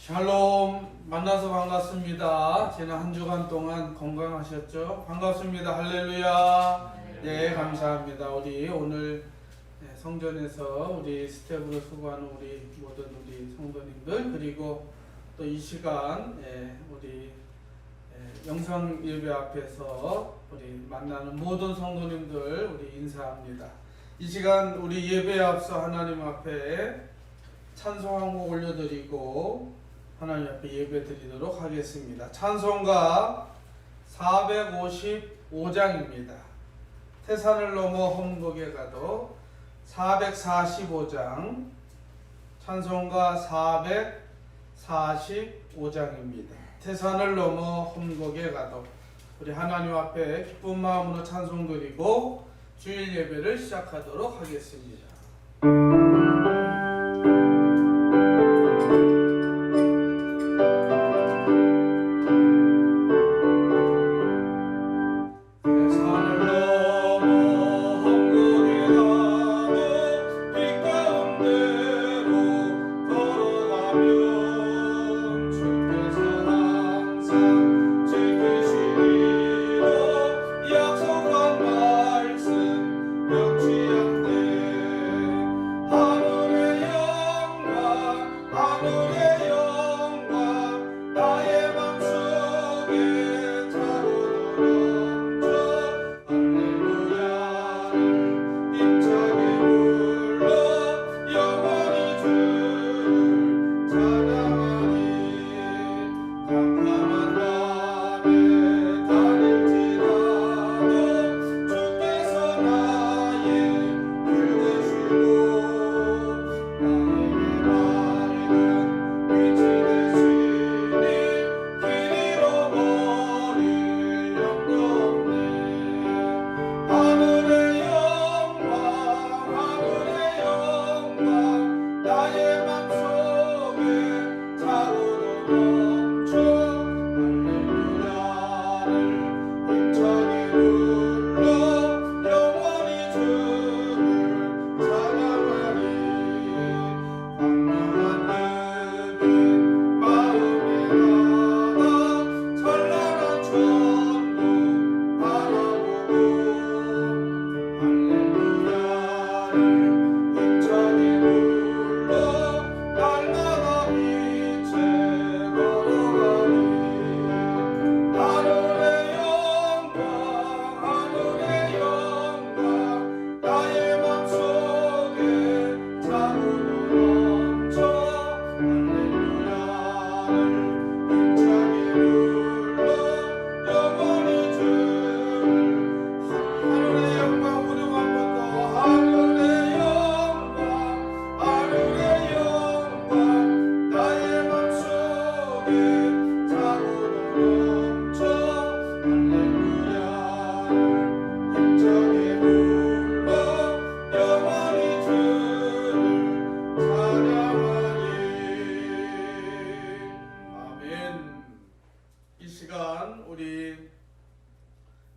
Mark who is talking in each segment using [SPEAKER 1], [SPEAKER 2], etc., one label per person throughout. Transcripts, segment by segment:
[SPEAKER 1] 샬롬, 만나서 반갑습니다. 지난 한 주간 동안 건강하셨죠? 반갑습니다. 할렐루야. 네, 감사합니다. 우리 오늘 성전에서 우리 스텝으로 수고하는 우리 모든 우리 성도님들, 그리고 또 이 시간 우리 영상 예배 앞에서 우리 만나는 모든 성도님들 우리 인사합니다. 이 시간 우리 예배에 앞서 하나님 앞에 찬송 한 곡 올려드리고 하나님 앞에 예배 드리도록 하겠습니다. 찬송가 455장입니다. 태산을 넘어 험곡에 가도 445장, 찬송가 445장입니다. 태산을 넘어 험곡에 가도 우리 하나님 앞에 기쁜 마음으로 찬송 드리고 주일 예배를 시작하도록 하겠습니다.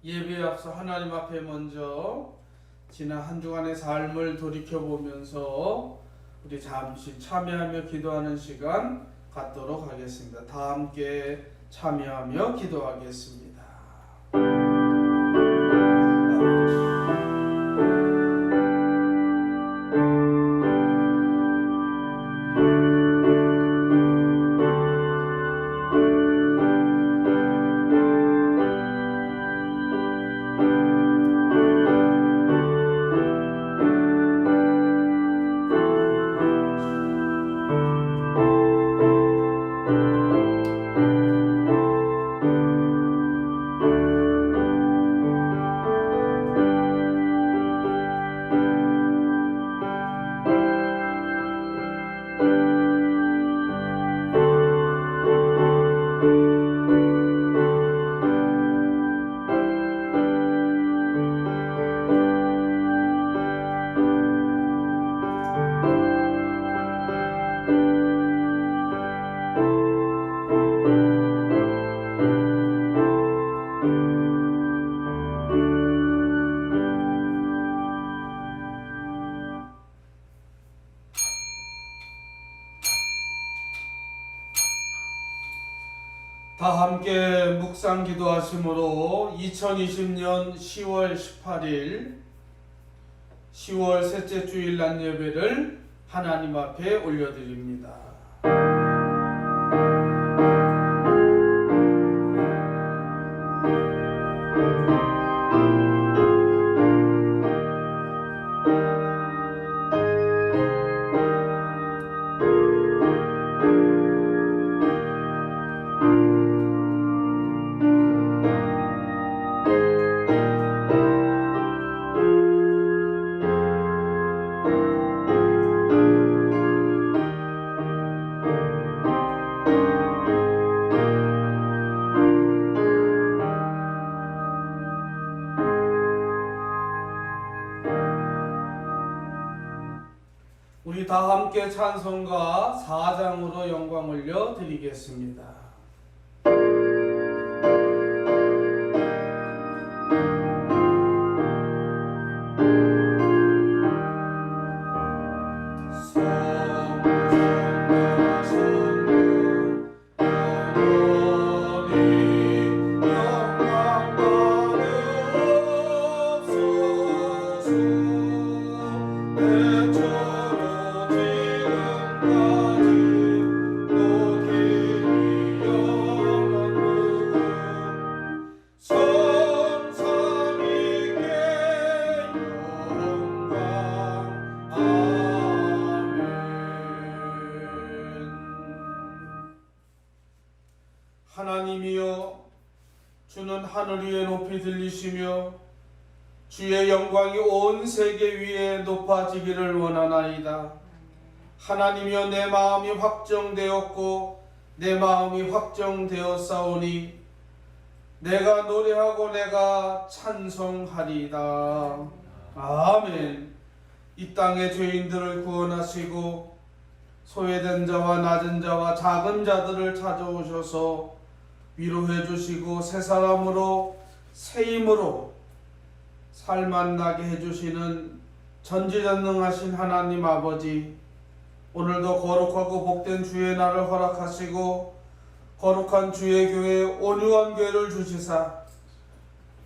[SPEAKER 1] 예배에 앞서 하나님 앞에 먼저 지난 한 주간의 삶을 돌이켜보면서 우리 잠시 참여하며 기도하는 시간 갖도록 하겠습니다. 다 함께 참여하며 기도하겠습니다. 다 함께 묵상 기도하심으로 2020년 10월 18일 10월 셋째 주일 낮 예배를 하나님 앞에 올려드립니다. 우리 다 함께 찬송가 4장으로 영광 올려 드리겠습니다. 하나님이여, 주는 하늘 위에 높이 들리시며 주의 영광이 온 세계 위에 높아지기를 원하나이다. 하나님이여, 내 마음이 확정되었고 내 마음이 확정되었사오니 내가 노래하고 내가 찬송하리이다. 아멘. 이 땅의 죄인들을 구원하시고 소외된 자와 낮은 자와 작은 자들을 찾아오셔서 위로해 주시고 새 사람으로 새 힘으로 살만 나게 해주시는 전지전능하신 하나님 아버지, 오늘도 거룩하고 복된 주의 날을 허락하시고 거룩한 주의 교회 온유한 교회를 주시사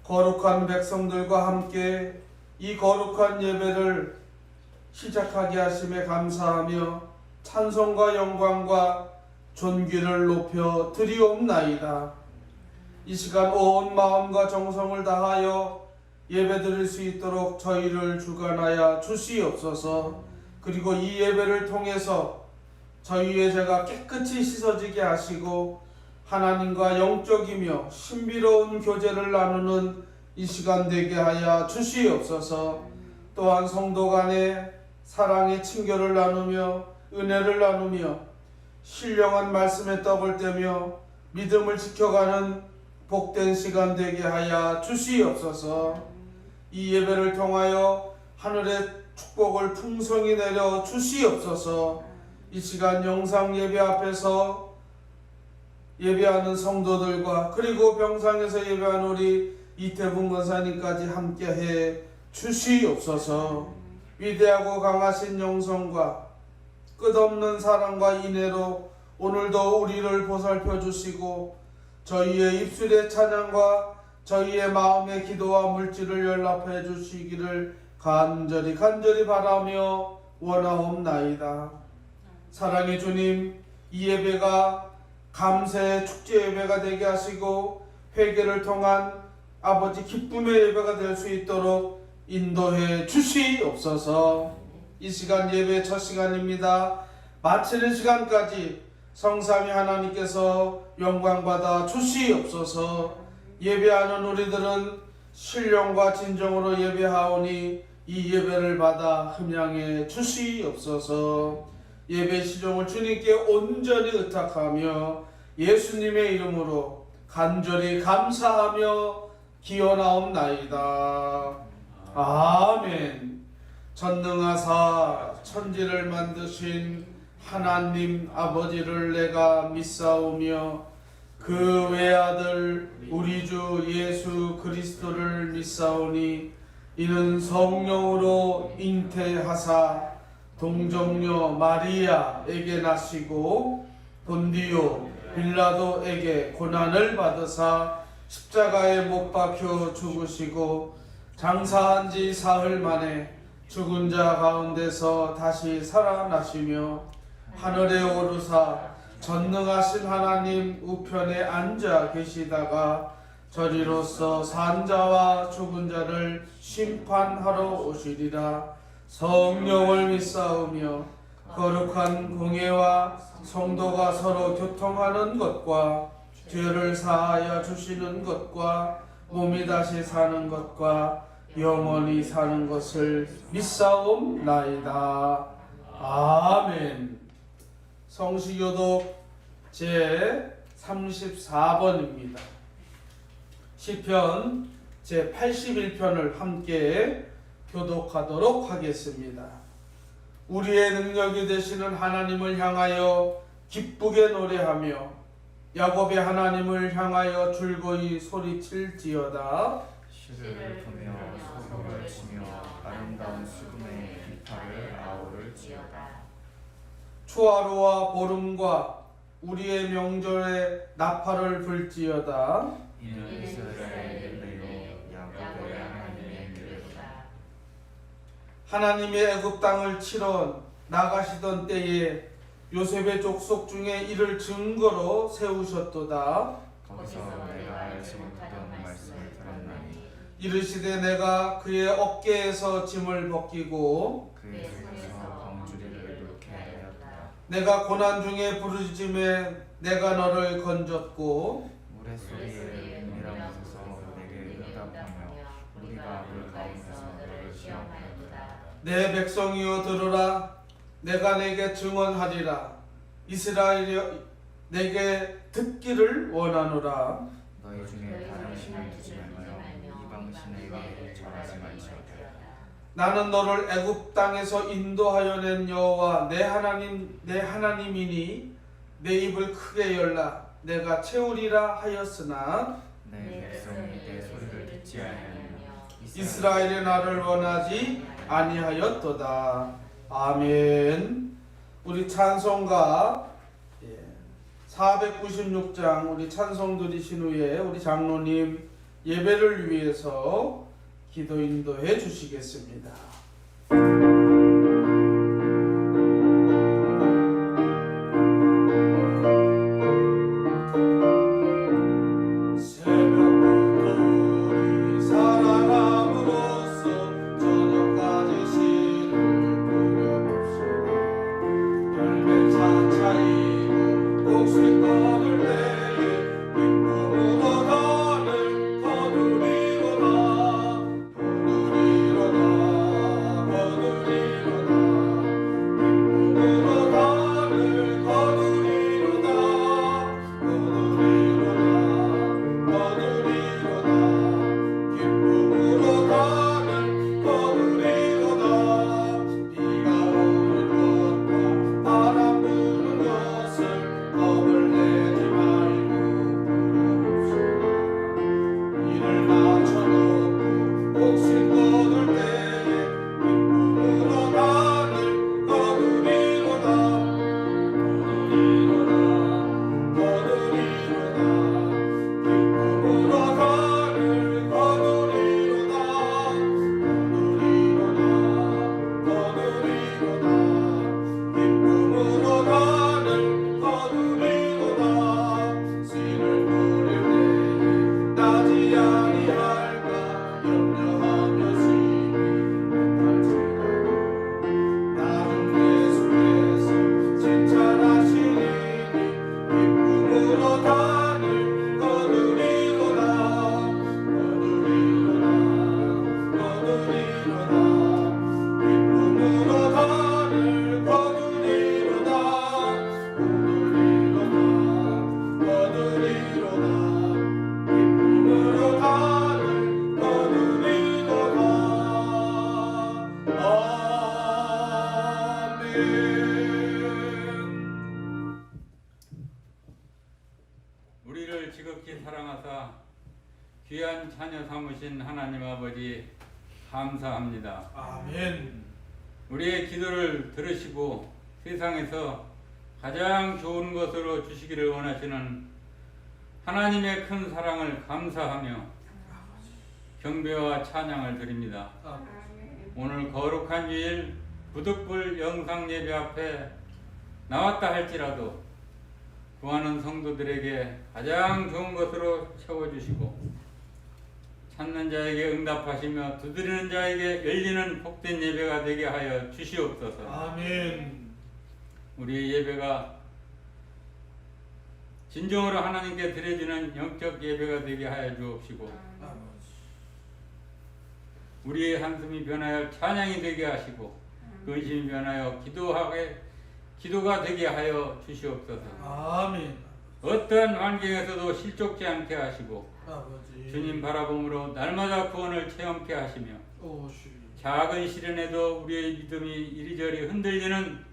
[SPEAKER 1] 거룩한 백성들과 함께 이 거룩한 예배를 시작하게 하심에 감사하며 찬송과 영광과 존귀를 높여 드리옵나이다. 이 시간 온 마음과 정성을 다하여 예배드릴 수 있도록 저희를 주관하여 주시옵소서. 그리고 이 예배를 통해서 저희의 죄가 깨끗이 씻어지게 하시고 하나님과 영적이며 신비로운 교제를 나누는 이 시간 되게 하여 주시옵소서. 또한 성도 간에 사랑의 친교를 나누며 은혜를 나누며 신령한 말씀의 떡을 떼며 믿음을 지켜가는 복된 시간 되게 하여 주시옵소서. 이 예배를 통하여 하늘의 축복을 풍성히 내려 주시옵소서. 이 시간 영상 예배 앞에서 예배하는 성도들과 그리고 병상에서 예배하는 우리 이태분 권사님까지 함께해 주시옵소서. 위대하고 강하신 영성과 끝없는 사랑과 인애로 오늘도 우리를 보살펴 주시고 저희의 입술의 찬양과 저희의 마음의 기도와 물질을 연락해 주시기를 간절히 바라며 원하옵나이다. 사랑의 주님, 이 예배가 감사의 축제 예배가 되게 하시고 회개를 통한 아버지 기쁨의 예배가 될 수 있도록 인도해 주시옵소서. 이 시간 예배 첫 시간입니다. 마치는 시간까지 성삼위 하나님께서 영광받아 주시옵소서. 예배하는 우리들은 신령과 진정으로 예배하오니 이 예배를 받아 흠양해 주시옵소서. 예배 시종을 주님께 온전히 의탁하며 예수님의 이름으로 간절히 감사하며 기원하옵나이다. 아멘. 전능하사 천지를 만드신 하나님 아버지를 내가 믿사오며 그 외아들 우리 주 예수 그리스도를 믿사오니 이는 성령으로 잉태하사 동정녀 마리아에게 나시고 본디오 빌라도에게 고난을 받으사 십자가에 못 박혀 죽으시고 장사한 지 사흘 만에 죽은 자 가운데서 다시 살아나시며 하늘에 오르사 전능하신 하나님 우편에 앉아 계시다가 저리로서 산 자와 죽은 자를 심판하러 오시리라. 성령을 믿사오며 거룩한 공예와 성도가 서로 교통하는 것과 죄를 사하여 주시는 것과 몸이 다시 사는 것과 영원히 사는 것을 믿사옵나이다. 아멘. 성시교독 제 34번입니다. 시편 제 81편을 함께 교독하도록 하겠습니다. 우리의 능력이 되시는 하나님을 향하여 기쁘게 노래하며 야곱의 하나님을 향하여 줄거이 소리칠지어다.
[SPEAKER 2] 시를 부며 소금을 치며 아름다운 수금의 비파를 아우를지어다.
[SPEAKER 1] 초하루와 보름과 우리의 명절에 나팔을 불지어다.
[SPEAKER 2] 이는 이스라엘의 은혜요 야곱의 하나님의 기르다.
[SPEAKER 1] 하나님의 애굽 땅을 치러 나가시던 때에 요셉의 족속 중에 이를 증거로 세우셨도다.
[SPEAKER 2] 거기서 내가 알지 못하던 말씀을 들었나니
[SPEAKER 1] 이르시되 내가 그의 어깨에서 짐을 벗기고
[SPEAKER 2] 그의 손에서 검주리를 놓게 하였다.
[SPEAKER 1] 내가 고난 중에 부르짖음에 내가 너를 건졌고
[SPEAKER 2] 물의 소리에 은밀하면서 내게 응답하며 우리가 물 가운데서 너를 시험하였다.
[SPEAKER 1] 내 백성이여 들으라. 내가 내게 증언하리라. 이스라엘이여 내게 듣기를 원하노라.
[SPEAKER 2] 너희 중에 다른 신을 두지 말며 이방 신에게 절하지 말지어다.
[SPEAKER 1] 나는 너를 애굽 땅에서 인도하여 낸 여호와 내 하나님이니 내 입을 크게 열라. 내가 채우리라 하였으나
[SPEAKER 2] 내 백성이 내 소리를 듣지 아니하며
[SPEAKER 1] 이스라엘이 나를 원하지 아니하였도다. 아멘. 우리 찬송가 496장 우리 찬송 드리신 후에 우리 장로님 예배를 위해서 기도 인도해 주시겠습니다.
[SPEAKER 3] 우리를 지극히 사랑하사 귀한 자녀 삼으신 하나님 아버지 감사합니다.
[SPEAKER 1] 아멘.
[SPEAKER 3] 우리의 기도를 들으시고 세상에서 가장 좋은 것으로 주시기를 원하시는 하나님의 큰 사랑을 감사하며 경배와 찬양을 드립니다.
[SPEAKER 1] 아버지.
[SPEAKER 3] 오늘 거룩한 주일 부득불 영상 예배 앞에 나왔다 할지라도 구하는 성도들에게 가장 좋은 것으로 채워주시고 찾는 자에게 응답하시며 두드리는 자에게 열리는 복된 예배가 되게 하여 주시옵소서.
[SPEAKER 1] 아멘.
[SPEAKER 3] 우리의 예배가 진정으로 하나님께 드려지는 영적 예배가 되게 하여 주옵시고
[SPEAKER 1] 아버지.
[SPEAKER 3] 우리의 한숨이 변하여 찬양이 되게 하시고 근심이 변하여 기도가 되게 하여 주시옵소서.
[SPEAKER 1] 아멘.
[SPEAKER 3] 어떠한 환경에서도 실족지 않게 하시고
[SPEAKER 1] 아버지.
[SPEAKER 3] 주님 바라봄으로 날마다 구원을 체험케 하시며
[SPEAKER 1] 오시.
[SPEAKER 3] 작은 시련에도 우리의 믿음이 이리저리 흔들리는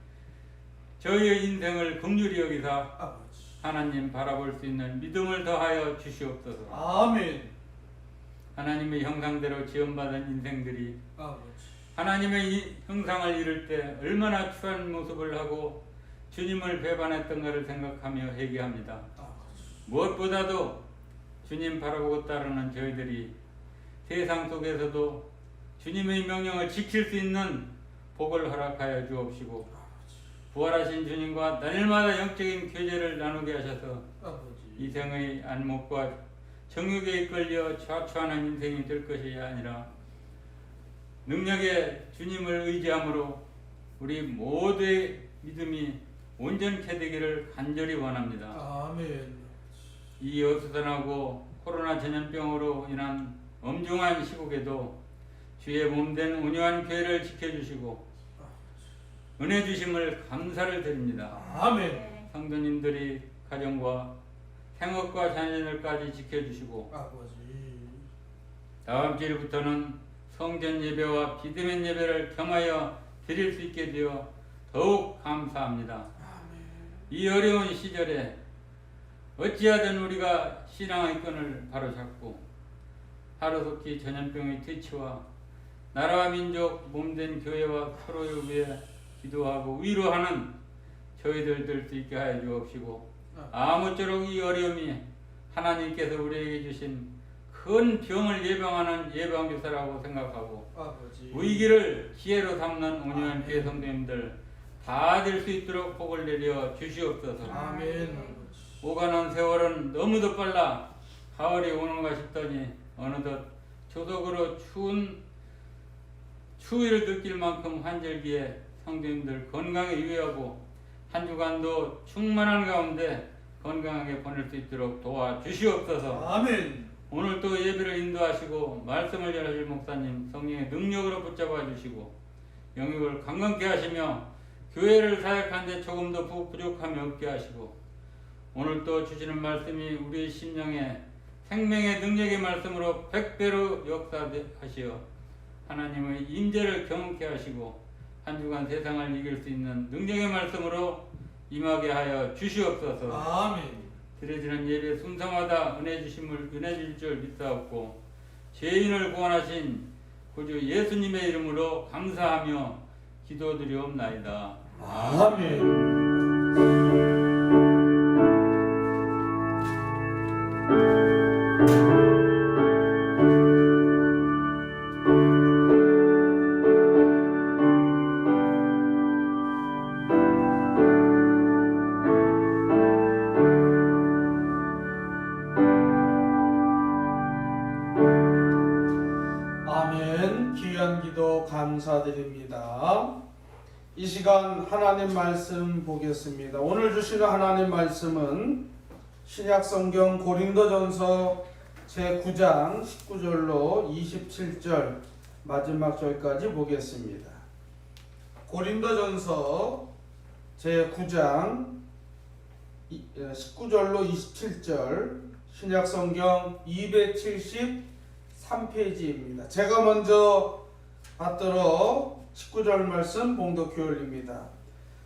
[SPEAKER 3] 저희의 인생을 긍휼히 여기사
[SPEAKER 1] 아버지.
[SPEAKER 3] 하나님 바라볼 수 있는 믿음을 더하여 주시옵소서.
[SPEAKER 1] 아멘.
[SPEAKER 3] 하나님의 형상대로 지원받은 인생들이
[SPEAKER 1] 아버지.
[SPEAKER 3] 하나님의 이 형상을 이룰 때 얼마나 추한 모습을 하고 주님을 배반했던가를 생각하며 회개합니다.
[SPEAKER 1] 아버지.
[SPEAKER 3] 무엇보다도 주님 바라보고 따르는 저희들이 세상 속에서도 주님의 명령을 지킬 수 있는 복을 허락하여 주옵시고 부활하신 주님과 날마다 영적인 교제를 나누게 하셔서
[SPEAKER 1] 아버지.
[SPEAKER 3] 이생의 안목과 정욕에 이끌려 좌초하는 인생이 될 것이 아니라 능력의 주님을 의지함으로 우리 모두의 믿음이 온전케 되기를 간절히 원합니다.
[SPEAKER 1] 아멘.
[SPEAKER 3] 이 어수선하고 코로나 전염병으로 인한 엄중한 시국에도 주의 몸된 온유한 교회를 지켜주시고 은혜 주심을 감사를 드립니다.
[SPEAKER 1] 아멘.
[SPEAKER 3] 성도님들이 가정과 생업과 자녀들까지 지켜주시고
[SPEAKER 1] 아버지.
[SPEAKER 3] 다음 주일부터는 성전 예배와 비대면 예배를 겸하여 드릴 수 있게 되어 더욱 감사합니다.
[SPEAKER 1] 아멘.
[SPEAKER 3] 이 어려운 시절에 어찌하든 우리가 신앙의 끈을 바로잡고 하루속히 전염병의 퇴치와 나라와 민족 몸된 교회와 서로를 위해 기도하고 위로하는 저희들 될 수 있게 하여 주옵시고 아무쪼록 이 어려움이 하나님께서 우리에게 주신 큰 병을 예방하는 예방주사라고 생각하고
[SPEAKER 1] 아버지.
[SPEAKER 3] 위기를 기회로 삼는 온유한 교회 성도님들 다 될 수 있도록 복을 내려 주시옵소서.
[SPEAKER 1] 아멘. 아버지.
[SPEAKER 3] 오가는 세월은 너무도 빨라 가을이 오는가 싶더니 어느덧 조속으로 추위를 느낄 만큼 한절기에 성도님들 건강에 유의하고 한 주간도 충만한 가운데 건강하게 보낼 수 있도록 도와주시옵소서.
[SPEAKER 1] 아멘.
[SPEAKER 3] 오늘 또 예배를 인도하시고 말씀을 전하실 목사님 성령의 능력으로 붙잡아 주시고 영역을 강건케 하시며 교회를 사역하는 데 조금 더 부족함이 없게 하시고 오늘 또 주시는 말씀이 우리의 심령에 생명의 능력의 말씀으로 100배로 역사하시어 하나님의 임재를 경험케 하시고 한 주간 세상을 이길 수 있는 능력의 말씀으로 임하게 하여 주시옵소서.
[SPEAKER 1] 아멘.
[SPEAKER 3] 드려지는 예배 순서마다 은혜 주심을 은혜 줄 줄 믿사옵고 죄인을 구원하신 구주 예수님의 이름으로 감사하며 기도드리옵나이다.
[SPEAKER 1] 아멘. 아멘. 귀한 기도 감사드립니다. 이 시간 하나님 말씀 보겠습니다. 오늘 주시는 하나님 말씀은 신약성경 고린도전서 제9장 19절로 27절 마지막 절까지 보겠습니다. 고린도전서 제9장 19절로 27절 신약성경 273페이지입니다. 제가 먼저 받들어 19절 말씀 봉독해 올립니다.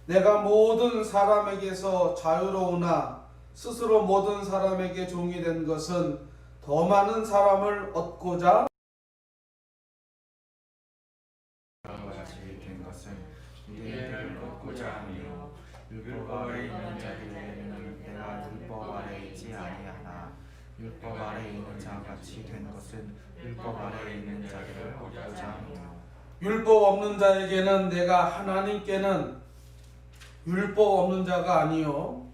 [SPEAKER 1] 내가 모든 사람에게서 자유로우나 스스로 모든 사람에게 종이 된 것은 더 많은 사람을 얻고자
[SPEAKER 2] 같이 된 것은 이들을 얻고자 하며 율법의 자 같이 된 것은 율법 아래에 있는 자들을 얻고자 함이요.
[SPEAKER 1] 율법 없는 자에게는 내가 하나님께는 율법 없는 자가 아니요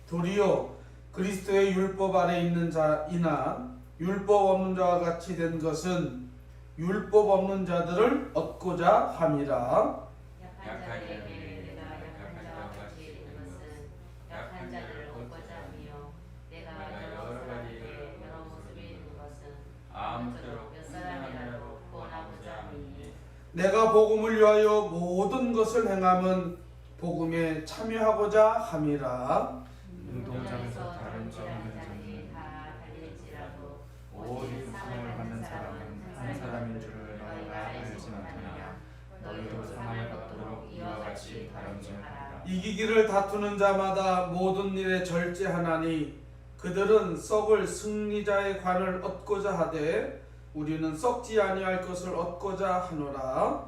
[SPEAKER 1] 도리어 그리스도의 율법 아래 있는 자이나 율법 없는 자와 같이 된 것은 율법 없는 자들을 얻고자 함이라.
[SPEAKER 4] 약한 자들에게 내가 약한 자와 같이 된 것은 약한 자들을 얻고자 하며 내가 여러 사람에게 여러 모습이 있는 것은 아무쪼록 몇 사람이라도 구원하고자 함이니
[SPEAKER 1] 내가 복음을 위하여 모든 것을 행함은 복음에 참여하고자 함이라.
[SPEAKER 2] 운동장에서 다른 점은
[SPEAKER 4] 자들이 다 달릴지라도
[SPEAKER 2] 오직 상을 받는 사람은 한 사람인 줄을 너희가 알지 못하느냐. 너희도 상을 받도록 이와 같이 다름질하라.
[SPEAKER 1] 이기기를 다투는 자마다 모든 일에 절제하나니 그들은 썩을 승리자의 관을 얻고자 하되 우리는 썩지 아니할 것을 얻고자 하노라.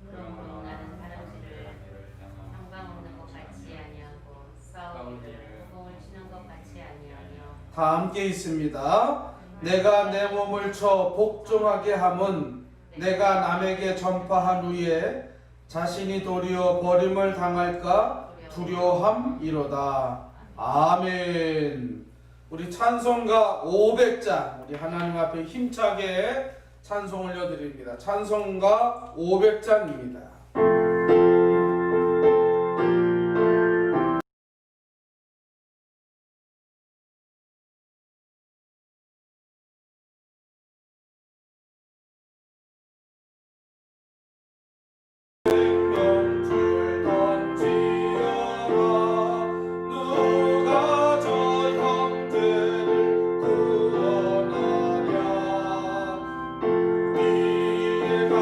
[SPEAKER 4] 그러므로 나는 다름질을 평강 없는 것 같이 아니하고 싸우기를 공을 치는 것 같이 아니하며
[SPEAKER 1] 다 함께 있습니다. 내가 내 몸을 쳐 복종하게 함은 내가 남에게 전파한 후에 자신이 도리어 버림을 당할까 두려함이로다. 아멘. 우리 찬송가 500장 우리 하나님 앞에 힘차게 찬송 올려드립니다. 찬송가 500장입니다.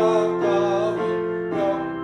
[SPEAKER 1] 가까운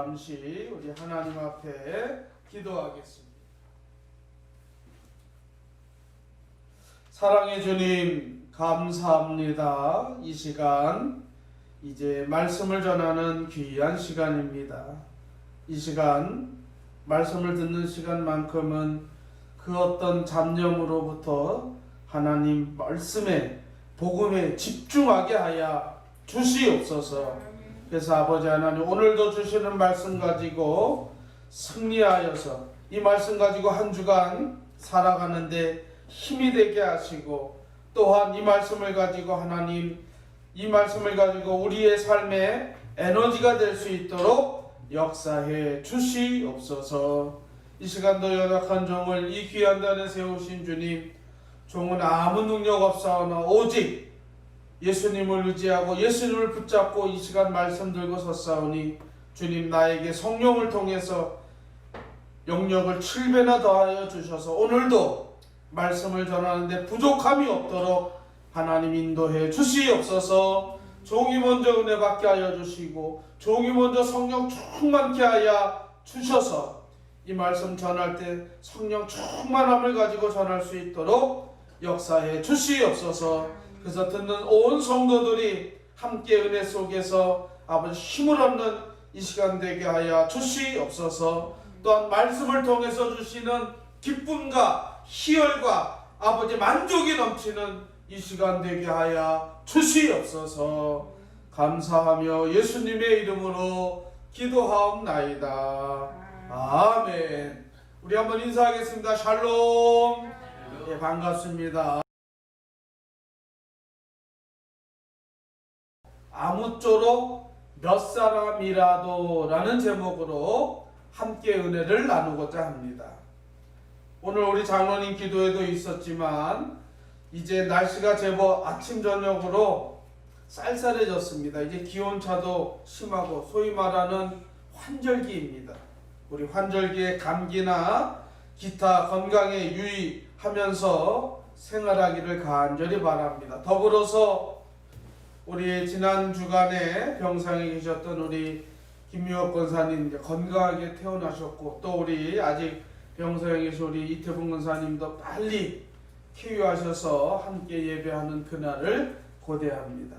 [SPEAKER 1] 잠시 우리 하나님 앞에 기도하겠습니다. 사랑의 주님, 감사합니다. 이 시간 이제 말씀을 전하는 귀한 시간입니다. 이 시간 말씀을 듣는 시간만큼은 그 어떤 잡념으로부터 하나님 말씀에 복음에 집중하게 하여 주시옵소서. 그래서 아버지 하나님, 오늘도 주시는 말씀 가지고 승리하여서 이 말씀 가지고 한 주간 살아가는데 힘이 되게 하시고, 또한 이 말씀을 가지고 하나님, 이 말씀을 가지고 우리의 삶에 에너지가 될 수 있도록 역사해 주시옵소서. 이 시간도 연약한 종을 이 귀한 단에 세우신 주님, 종은 아무 능력 없사오나 오직 예수님을 의지하고 예수님을 붙잡고 이 시간 말씀 들고 섰사오니, 주님 나에게 성령을 통해서 영역을 7배나 더하여 주셔서 오늘도 말씀을 전하는데 부족함이 없도록 하나님 인도해 주시옵소서. 종이 먼저 은혜 받게 하여 주시고 종이 먼저 성령 충만케 하여 주셔서 이 말씀 전할 때 성령 충만함을 가지고 전할 수 있도록 역사해 주시옵소서. 그래서 듣는 온 성도들이 함께 은혜 속에서 아버지 힘을 얻는 이 시간 되게 하여 주시옵소서. 또한 말씀을 통해서 주시는 기쁨과 희열과 아버지 만족이 넘치는 이 시간 되게 하여 주시옵소서. 감사하며 예수님의 이름으로 기도하옵나이다. 아멘. 우리 한번 인사하겠습니다. 샬롬. 예, 반갑습니다. 아무쪼록 몇 사람이라도 라는 제목으로 함께 은혜를 나누고자 합니다. 오늘 우리 장로님 기도에도 있었지만 이제 날씨가 제법 아침 저녁으로 쌀쌀해졌습니다. 이제 기온차도 심하고 소위 말하는 환절기입니다. 우리 환절기에 감기나 기타 건강에 유의하면서 생활하기를 간절히 바랍니다. 더불어서 우리 지난 주간에 병상에 계셨던 우리 김유옥 권사님 건강하게 퇴원하셨고, 또 우리 아직 병상에 계신 우리 이태분 권사님도 빨리 쾌유하셔서 함께 예배하는 그날을 고대합니다.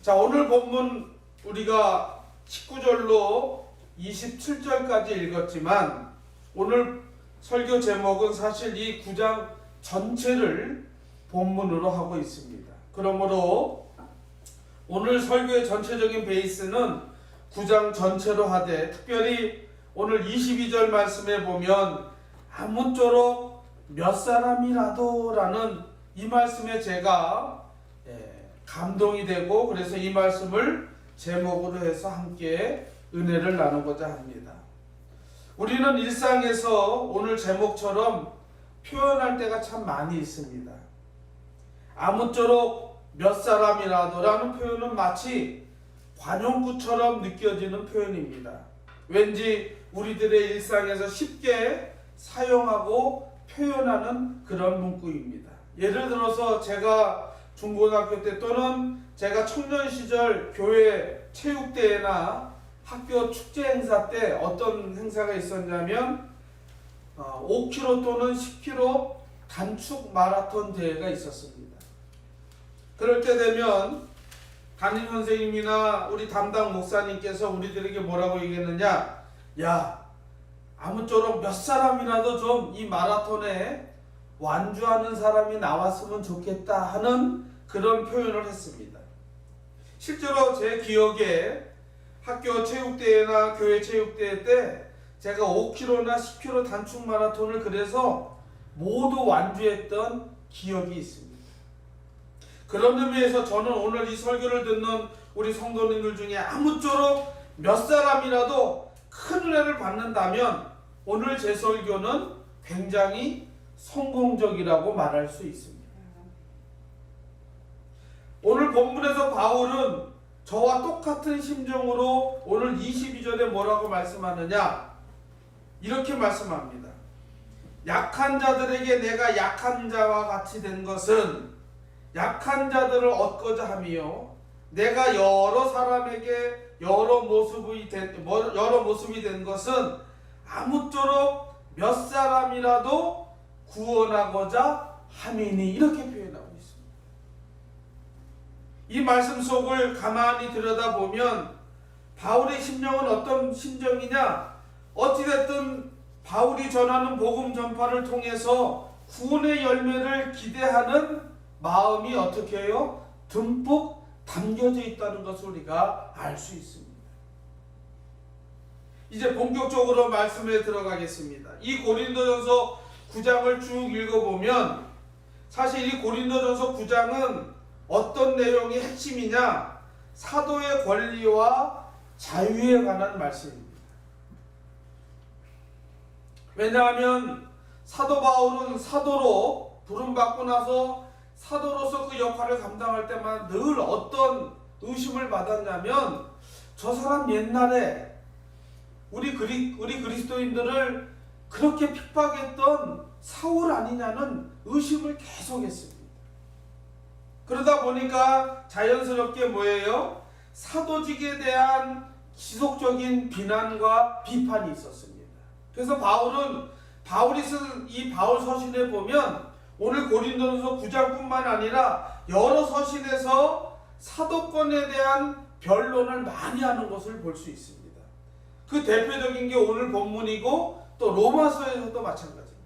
[SPEAKER 1] 자, 오늘 본문 우리가 19절로 27절까지 읽었지만 오늘 설교 제목은 사실 이 9장 전체를 본문으로 하고 있습니다. 그러므로 오늘 설교의 전체적인 베이스는 9장 전체로 하되, 특별히 오늘 22절 말씀에 보면 아무쪼록 몇 사람이라도 라는 이 말씀에 제가 감동이 되고, 그래서 이 말씀을 제목으로 해서 함께 은혜를 나누고자 합니다. 우리는 일상에서 오늘 제목처럼 표현할 때가 참 많이 있습니다. 아무쪼록 몇 사람이라도 라는 표현은 마치 관용구처럼 느껴지는 표현입니다. 왠지 우리들의 일상에서 쉽게 사용하고 표현하는 그런 문구입니다. 예를 들어서 제가 중고등학교 때 또는 제가 청년 시절 교회 체육대회나 학교 축제 행사 때 어떤 행사가 있었냐면 5km 또는 10km 단축 마라톤 대회가 있었습니다. 그럴 때 되면 담임 선생님이나 우리 담당 목사님께서 우리들에게 뭐라고 얘기했느냐, 야, 아무쪼록 몇 사람이라도 좀 이 마라톤에 완주하는 사람이 나왔으면 좋겠다 하는 그런 표현을 했습니다. 실제로 제 기억에 학교 체육대회나 교회 체육대회 때 제가 5km나 10km 단축 마라톤을 그래서 모두 완주했던 기억이 있습니다. 그런 의미에서 저는 오늘 이 설교를 듣는 우리 성도님들 중에 아무쪼록 몇 사람이라도 큰 은혜를 받는다면 오늘 제 설교는 굉장히 성공적이라고 말할 수 있습니다. 오늘 본문에서 바울은 저와 똑같은 심정으로 오늘 22절에 뭐라고 말씀하느냐, 이렇게 말씀합니다. 약한 자들에게 내가 약한 자와 같이 된 것은 약한 자들을 얻고자 함이요 내가 여러 사람에게 여러 모습이 된 것은 아무쪼록 몇 사람이라도 구원하고자 함이니, 이렇게 표현하고 있습니다. 이 말씀 속을 가만히 들여다보면 바울의 심령은 어떤 심정이냐? 어찌됐든 바울이 전하는 복음 전파를 통해서 구원의 열매를 기대하는 마음이 어떻게 해요? 듬뿍 담겨져 있다는 것을 우리가 알 수 있습니다. 이제 본격적으로 말씀에 들어가겠습니다. 이 고린도전서 9장을 쭉 읽어보면 사실 이 고린도전서 9장은 어떤 내용이 핵심이냐? 사도의 권리와 자유에 관한 말씀입니다. 왜냐하면 사도 바울은 사도로 부름받고 나서 사도로서 그 역할을 감당할 때만 늘 어떤 의심을 받았냐면, 저 사람 옛날에 우리 그리스도인들을 그렇게 핍박했던 사울 아니냐는 의심을 계속했습니다. 그러다 보니까 자연스럽게 뭐예요? 사도직에 대한 지속적인 비난과 비판이 있었습니다. 그래서 바울이 쓴 이 바울 서신에 보면 오늘 고린도전서 9장뿐만 아니라 여러 서신에서 사도권에 대한 변론을 많이 하는 것을 볼 수 있습니다. 그 대표적인 게 오늘 본문이고 또 로마서에서도 마찬가지입니다.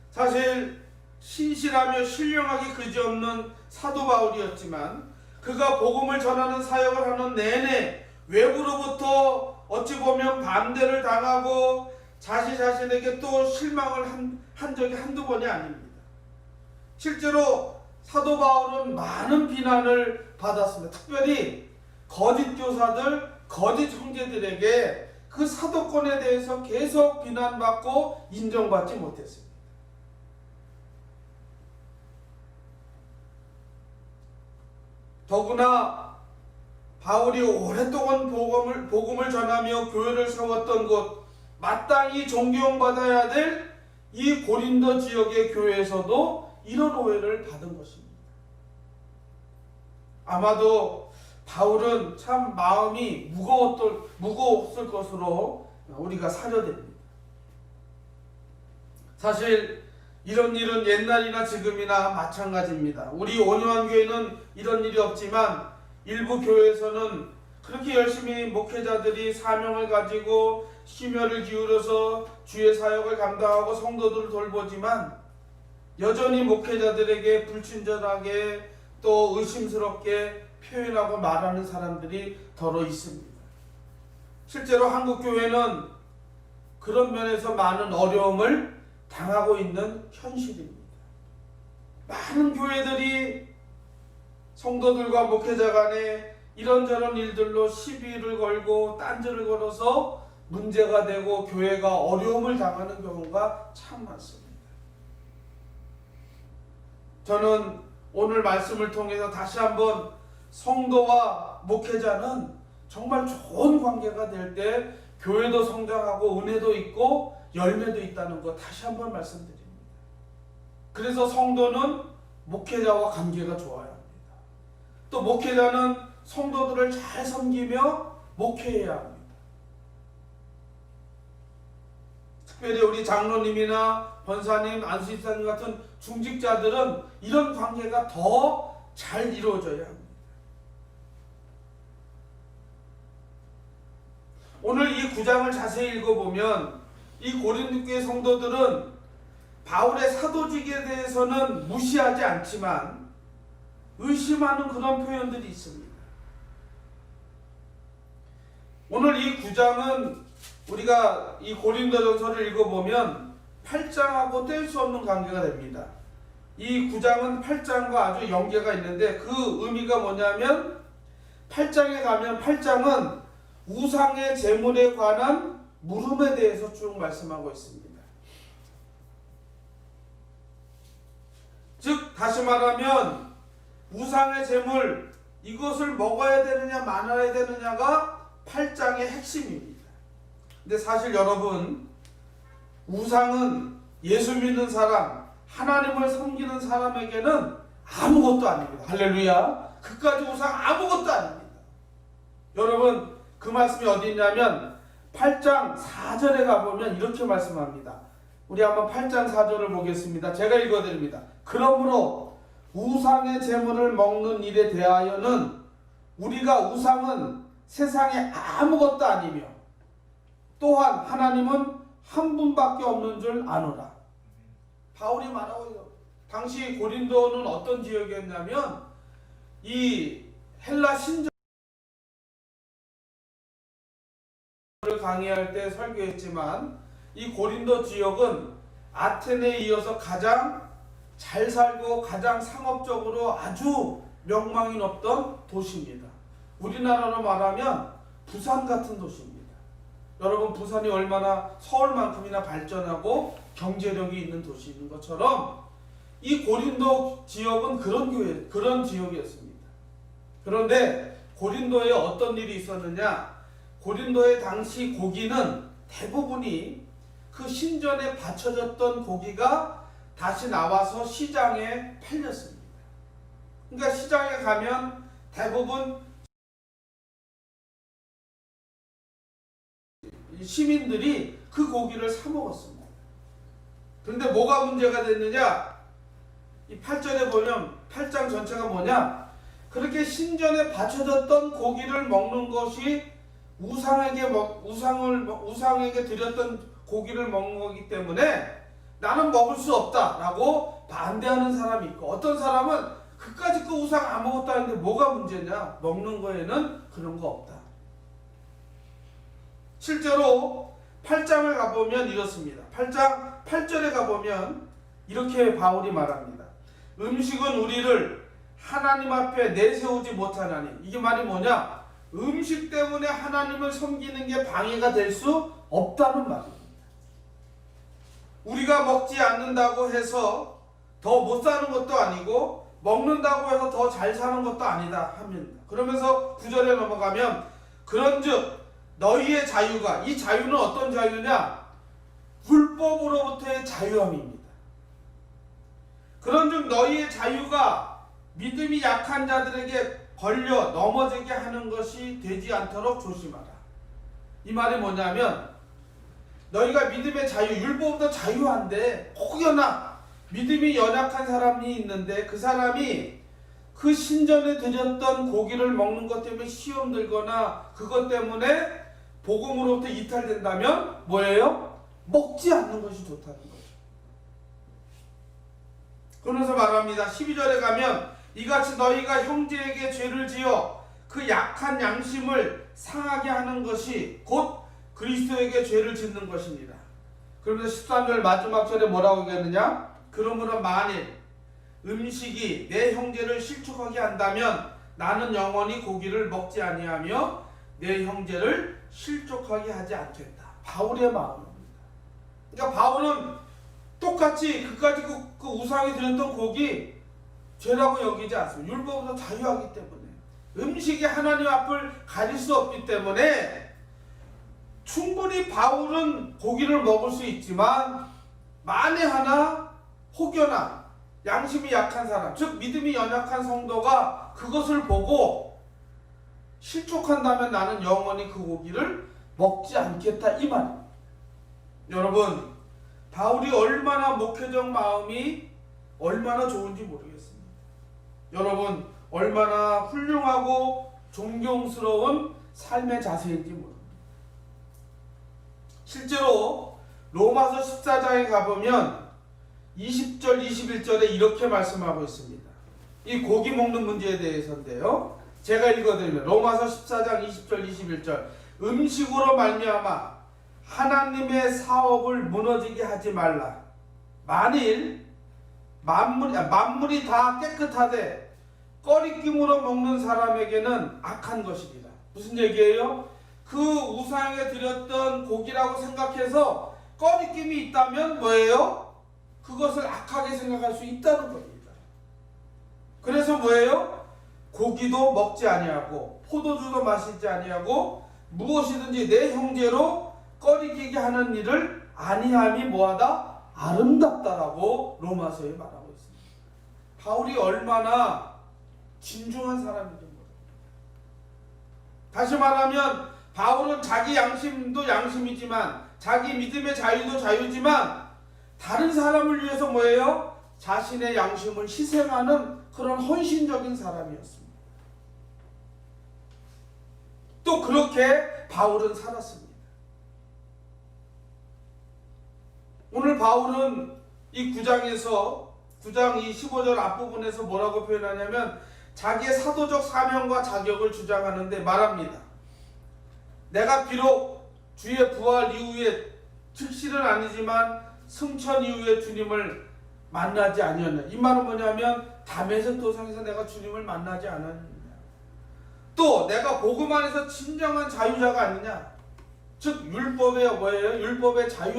[SPEAKER 1] 사실 신실하며 신령하기 그지없는 사도 바울이었지만 그가 복음을 전하는 사역을 하는 내내 외부로부터 어찌 보면 반대를 당하고 자신에게 또 실망을 한 적이 한두 번이 아닙니다. 실제로 사도 바울은 많은 비난을 받았습니다. 특별히 거짓 교사들, 거짓 형제들에게 그 사도권에 대해서 계속 비난받고 인정받지 못했습니다. 더구나 바울이 오랫동안 복음을 전하며 교회를 세웠던 곳, 마땅히 존경받아야 될 이 고린도 지역의 교회에서도 이런 오해를 받은 것입니다. 아마도 바울은 참 마음이 무거웠을 것으로 우리가 사료됩니다. 사실 이런 일은 옛날이나 지금이나 마찬가지입니다. 우리 온유한교회는 이런 일이 없지만 일부 교회에서는 그렇게 열심히 목회자들이 사명을 가지고 심혈을 기울여서 주의 사역을 감당하고 성도들을 돌보지만 여전히 목회자들에게 불친절하게 또 의심스럽게 표현하고 말하는 사람들이 더러 있습니다. 실제로 한국교회는 그런 면에서 많은 어려움을 당하고 있는 현실입니다. 많은 교회들이 성도들과 목회자 간에 이런저런 일들로 시비를 걸고 딴지를 걸어서 문제가 되고 교회가 어려움을 당하는 경우가 참 많습니다. 저는 오늘 말씀을 통해서 다시 한번 성도와 목회자는 정말 좋은 관계가 될 때 교회도 성장하고 은혜도 있고 열매도 있다는 것 다시 한번 말씀드립니다. 그래서 성도는 목회자와 관계가 좋아야 합니다. 또 목회자는 성도들을 잘 섬기며 목회해야 합니다. 특별히 우리 장로님이나 권사님, 안수집사님 같은 중직자들은 이런 관계가 더 잘 이루어져야 합니다. 오늘 이 9장을 자세히 읽어보면 이 고린도 교회 성도들은 바울의 사도직에 대해서는 무시하지 않지만 의심하는 그런 표현들이 있습니다. 오늘 이 9장은 우리가 이 고린도전서를 읽어보면 8장하고 뗄 수 없는 관계가 됩니다. 이 9장은 8장과 아주 연계가 있는데 그 의미가 뭐냐면 8장에 가면 8장은 우상의 제물에 관한 물음에 대해서 쭉 말씀하고 있습니다. 즉 다시 말하면 우상의 제물, 이것을 먹어야 되느냐 말아야 되느냐가 8장의 핵심입니다. 근데 사실 여러분, 우상은 예수 믿는 사람, 하나님을 섬기는 사람에게는 아무것도 아닙니다. 할렐루야. 그까지 우상 아무것도 아닙니다. 여러분 그 말씀이 어디 있냐면 8장 4절에 가보면 이렇게 말씀합니다. 우리 한번 8장 4절을 보겠습니다. 제가 읽어드립니다. 그러므로 우상의 제물을 먹는 일에 대하여는 우리가 우상은 세상에 아무것도 아니며 또한 하나님은 한 분밖에 없는 줄 아노라. 바울이 말하고 있어요. 당시 고린도는 어떤 지역이었냐면 이 헬라 신전을 강의할 때 설교했지만 이 고린도 지역은 아테네에 이어서 가장 잘 살고 가장 상업적으로 아주 명망이 높던 도시입니다. 우리나라로 말하면 부산 같은 도시입니다. 여러분 부산이 얼마나 서울만큼이나 발전하고 경제력이 있는 도시인 것처럼 이 고린도 지역은 그런 지역이었습니다. 그런데 고린도에 어떤 일이 있었느냐? 고린도의 당시 고기는 대부분이 그 신전에 바쳐졌던 고기가 다시 나와서 시장에 팔렸습니다. 그러니까 시장에 가면 대부분 시민들이 그 고기를 사 먹었습니다. 그런데 뭐가 문제가 됐느냐? 이 8절에 보면 8장 전체가 뭐냐? 그렇게 신전에 바쳐졌던 고기를 먹는 것이 우상에게 드렸던 고기를 먹는 거기 때문에 나는 먹을 수 없다라고 반대하는 사람이 있고, 어떤 사람은 그까짓 그 우상 아무것도 아닌데 뭐가 문제냐? 먹는 거에는 그런 거 없다. 실제로 8장을 가보면 이렇습니다. 8장 8절에 가보면 이렇게 바울이 말합니다. 음식은 우리를 하나님 앞에 내세우지 못하나니. 이게 말이 뭐냐? 음식 때문에 하나님을 섬기는 게 방해가 될 수 없다는 말입니다. 우리가 먹지 않는다고 해서 더 못 사는 것도 아니고 먹는다고 해서 더 잘 사는 것도 아니다 합니다. 그러면서 9절에 넘어가면 그런즉 너희의 자유가, 이 자유는 어떤 자유냐? 불법으로부터의 자유함입니다. 그런즉 너희의 자유가 믿음이 약한 자들에게 걸려 넘어지게 하는 것이 되지 않도록 조심하라. 이 말이 뭐냐면 너희가 믿음의 자유, 율법보다 자유한데 혹여나 믿음이 연약한 사람이 있는데 그 사람이 그 신전에 드렸던 고기를 먹는 것 때문에 시험 들거나 그것 때문에 복음으로부터 이탈된다면 뭐예요? 먹지 않는 것이 좋다는 거죠. 그러면서 말합니다. 12절에 가면 이같이 너희가 형제에게 죄를 지어 그 약한 양심을 상하게 하는 것이 곧 그리스도에게 죄를 짓는 것입니다. 그러면서 13절 마지막 절에 뭐라고 얘기했느냐? 그러므로 만일 음식이 내 형제를 실족하게 한다면 나는 영원히 고기를 먹지 아니하며 내 형제를 실족하게 하지 않겠다. 바울의 마음입니다. 그러니까 바울은 똑같이 그까지 그 우상이 드렸던 고기 죄라고 여기지 않습니다. 율법으로 자유하기 때문에 음식이 하나님 앞을 가릴 수 없기 때문에 충분히 바울은 고기를 먹을 수 있지만 만에 하나 혹여나 양심이 약한 사람, 즉 믿음이 연약한 성도가 그것을 보고 실족한다면 나는 영원히 그 고기를 먹지 않겠다 이 말입니다. 여러분, 바울이 얼마나 목회적 마음이 얼마나 좋은지 모르겠습니다. 여러분, 얼마나 훌륭하고 존경스러운 삶의 자세인지 모릅니다. 실제로 로마서 14장에 가보면 20절, 21절에 이렇게 말씀하고 있습니다. 이 고기 먹는 문제에 대해서인데요. 제가 읽어드리면 로마서 14장 20절, 21절 음식으로 말미암아 하나님의 사업을 무너지게 하지 말라. 만일 만물이 다 깨끗하되 꺼리낌으로 먹는 사람에게는 악한 것이니라. 무슨 얘기예요? 그 우상에 드렸던 고기라고 생각해서 꺼리낌이 있다면 뭐예요? 그것을 악하게 생각할 수 있다는 겁니다. 그래서 뭐예요? 고기도 먹지 아니하고 포도주도 마시지 아니하고 무엇이든지 내 형제로 꺼리게 하는 일을 아니함이 뭐하다? 아름답다라고 로마서에 말하고 있습니다. 바울이 얼마나 진중한 사람인지 모릅니다. 다시 말하면 바울은 자기 양심도 양심이지만 자기 믿음의 자유도 자유지만 다른 사람을 위해서 뭐예요? 자신의 양심을 희생하는 그런 헌신적인 사람이었습니다. 또 그렇게 바울은 살았습니다. 오늘 바울은 이 9장에서 9장 이 15절 앞부분에서 뭐라고 표현하냐면 자기의 사도적 사명과 자격을 주장하는데 말합니다. 내가 비록 주의 부활 이후에 즉시는 아니지만 승천 이후에 주님을 만나지 아니었냐. 이 말은 뭐냐면 다메섹 도상에서 내가 주님을 만나지 않았느냐. 또 내가 복음 안에서 진정한 자유자가 아니냐. 즉 율법의 뭐예요? 율법의 자유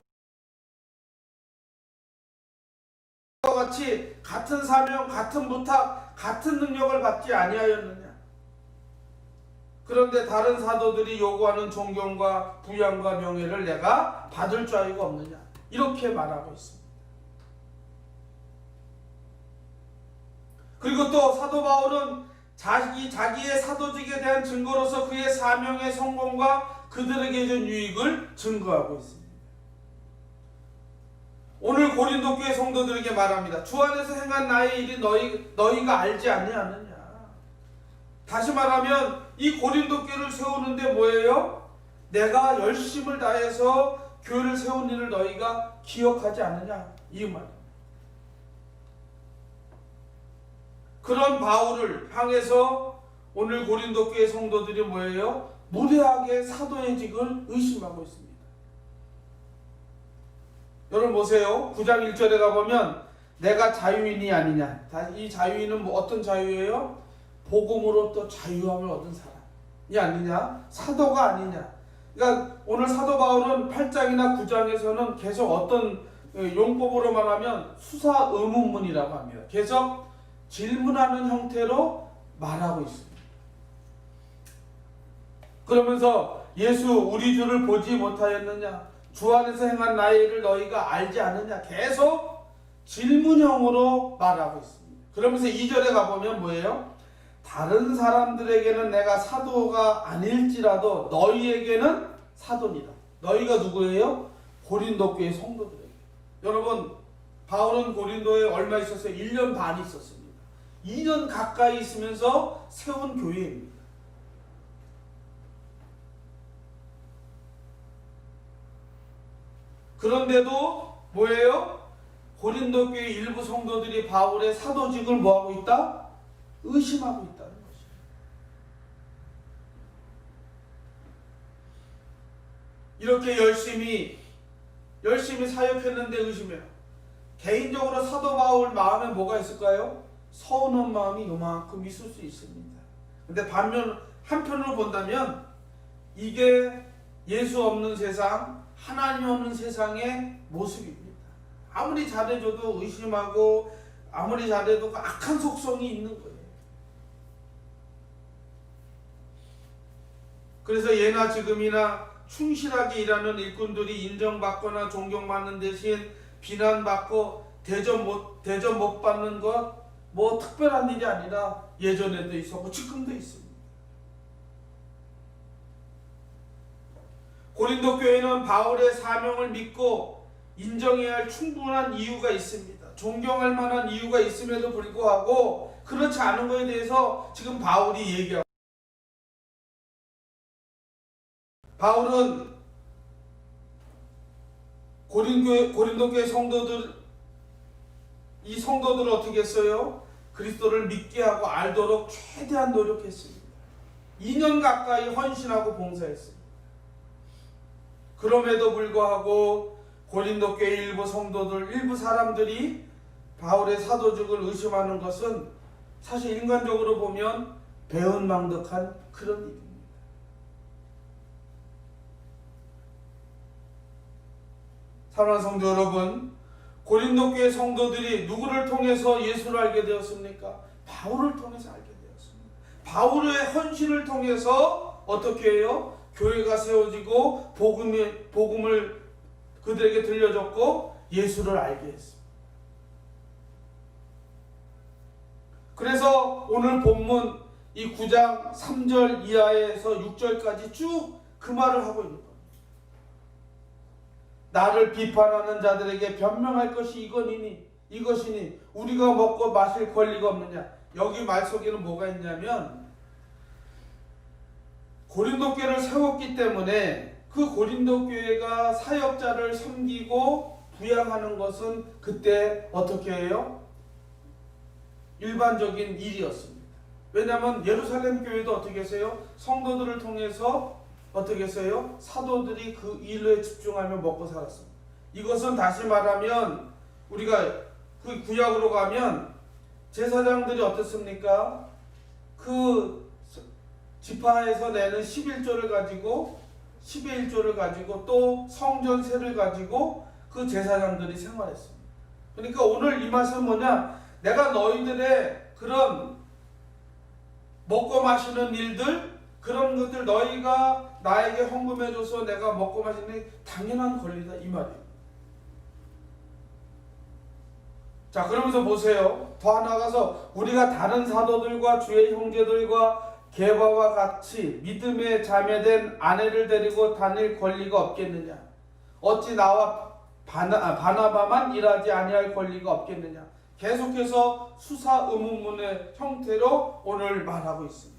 [SPEAKER 1] 같이 같은 사명, 같은 부탁, 같은 능력을 받지 아니하였느냐. 그런데 다른 사도들이 요구하는 존경과 부양과 명예를 내가 받을 줄 알고 없느냐. 이렇게 말하고 있습니다. 그리고 또 사도 바울은 자기의 사도직에 대한 증거로서 그의 사명의 성공과 그들에게 준 유익을 증거하고 있습니다. 오늘 고린도 교회 성도들에게 말합니다. 주 안에서 행한 나의 일이 너희가 알지 아니하느냐. 다시 말하면 이 고린도 교회를 세우는데 뭐예요? 내가 열심을 다해서 교회를 세운 일을 너희가 기억하지 않느냐. 이 말입니다. 그런 바울을 향해서 오늘 고린도 교회 성도들이 뭐예요? 무례하게 사도의 직을 의심하고 있습니다. 여러분 보세요. 9장 1절에 가보면 내가 자유인이 아니냐. 이 자유인은 뭐 어떤 자유예요? 복음으로부터 자유함을 얻은 사람이 아니냐. 사도가 아니냐. 그러니까 오늘 사도 바울은 8장이나 9장에서는 계속 어떤 용법으로 말하면 수사 의문문이라고 합니다. 계속 질문하는 형태로 말하고 있습니다. 그러면서 예수 우리 주를 보지 못하였느냐. 주 안에서 행한 나의 일을 너희가 알지 않느냐. 계속 질문형으로 말하고 있습니다. 그러면서 2절에 가보면 뭐예요? 다른 사람들에게는 내가 사도가 아닐지라도 너희에게는 사도니다. 너희가 누구예요? 고린도 교회 성도들에게. 여러분 바울은 고린도에 얼마 있었어요? 1년 반 있었습니다. 2년 가까이 있으면서 세운 교회입니다. 그런데도 뭐예요? 고린도 교회 일부 성도들이 바울의 사도직을 뭐하고 있다? 의심하고 있다는 것이에요. 이렇게 열심히 사역했는데 의심해요. 개인적으로 사도 바울 마음에 뭐가 있을까요? 서운한 마음이 요만큼 있을 수 있습니다. 근데 반면 한편으로 본다면 이게 예수 없는 세상, 하나님 없는 세상의 모습입니다. 아무리 잘해줘도 의심하고 아무리 잘해도 그 악한 속성이 있는 거예요. 그래서 예나 지금이나 충실하게 일하는 일꾼들이 인정받거나 존경받는 대신 비난받고 대접 못 받는 것 뭐 특별한 일이 아니라 예전에도 있었고 지금도 있습니다. 고린도 교회는 바울의 사명을 믿고 인정해야 할 충분한 이유가 있습니다. 존경할 만한 이유가 있음에도 불구하고 그렇지 않은 것에 대해서 지금 바울이 얘기하고, 바울은 고린도 교회 이 성도들을 어떻게 했어요? 그리스도를 믿게 하고 알도록 최대한 노력했습니다. 2년 가까이 헌신하고 봉사했습니다. 그럼에도 불구하고 고린도 교회 일부 성도들, 일부 사람들이 바울의 사도직을 의심하는 것은 사실 인간적으로 보면 배은망덕한 그런 일입니다. 사랑하는 성도 여러분, 고린도 교회 성도들이 누구를 통해서 예수를 알게 되었습니까? 바울을 통해서 알게 되었습니다. 바울의 헌신을 통해서 어떻게 해요? 교회가 세워지고 복음을 그들에게 들려줬고 예수를 알게 했습니다. 그래서 오늘 본문 이 9장 3절 이하에서 6절까지 쭉 그 말을 하고 있는 겁니다. 나를 비판하는 자들에게 변명할 것이 이것이니 우리가 먹고 마실 권리가 없느냐. 여기 말 속에는 뭐가 있냐면 고린도 교회를 세웠기 때문에 그 고린도 교회가 사역자를 섬기고 부양하는 것은 그때 어떻게 해요? 일반적인 일이었습니다. 왜냐하면 예루살렘 교회도 어떻게 했어요? 성도들을 통해서 어떻게 했어요? 사도들이 그 일에 집중하며 먹고 살았습니다. 이것은 다시 말하면 우리가 그 구약으로 가면 제사장들이 어떻습니까? 그 지파에서 내는 11조를 가지고 11조를 가지고 또 성전세를 가지고 그 제사장들이 생활했습니다. 그러니까 오늘 이 말씀은 뭐냐? 내가 너희들의 그런 먹고 마시는 일들, 그런 것들 너희가 나에게 헌금해줘서 내가 먹고 마시는 당연한 권리다 이 말이에요. 자, 그러면서 보세요. 더 나아가서 우리가 다른 사도들과 주의 형제들과 게바와 같이 믿음에 자매된 아내를 데리고 다닐 권리가 없겠느냐? 어찌 나와 바나바만 일하지 아니할 권리가 없겠느냐? 계속해서 수사 의문문의 형태로 오늘 말하고 있습니다.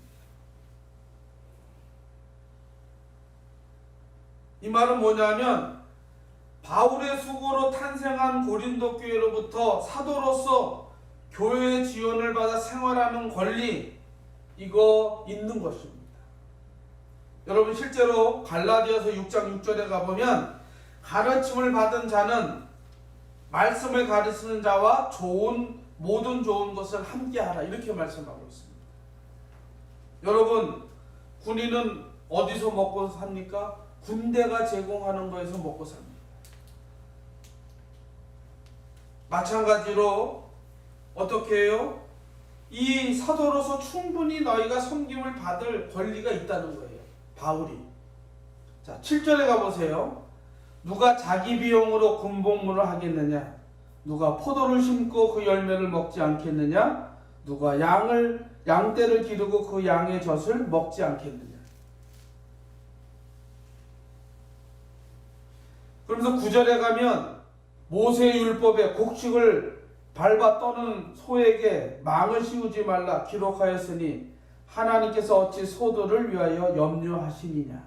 [SPEAKER 1] 이 말은 뭐냐면 바울의 수고로 탄생한 고린도 교회로부터 사도로서 교회의 지원을 받아 생활하는 권리, 이거 있는 것입니다. 여러분 실제로 갈라디아서 6장 6절에 가보면 가르침을 받은 자는 말씀을 가르치는 자와 모든 좋은 것을 함께하라 이렇게 말씀하고 있습니다. 여러분 군인은 어디서 먹고 삽니까? 군대가 제공하는 거에서 먹고 삽니다. 마찬가지로 어떻게 해요? 이 사도로서 충분히 너희가 섬김을 받을 권리가 있다는 거예요. 바울이. 자, 7절에 가보세요. 누가 자기 비용으로 군복무를 하겠느냐? 누가 포도를 심고 그 열매를 먹지 않겠느냐? 누가 양떼를 기르고 그 양의 젖을 먹지 않겠느냐? 그러면서 9절에 가면 모세의 율법에 곡식을 밟아 떠는 소에게 망을 씌우지 말라 기록하였으니 하나님께서 어찌 소들을 위하여 염려하시느냐.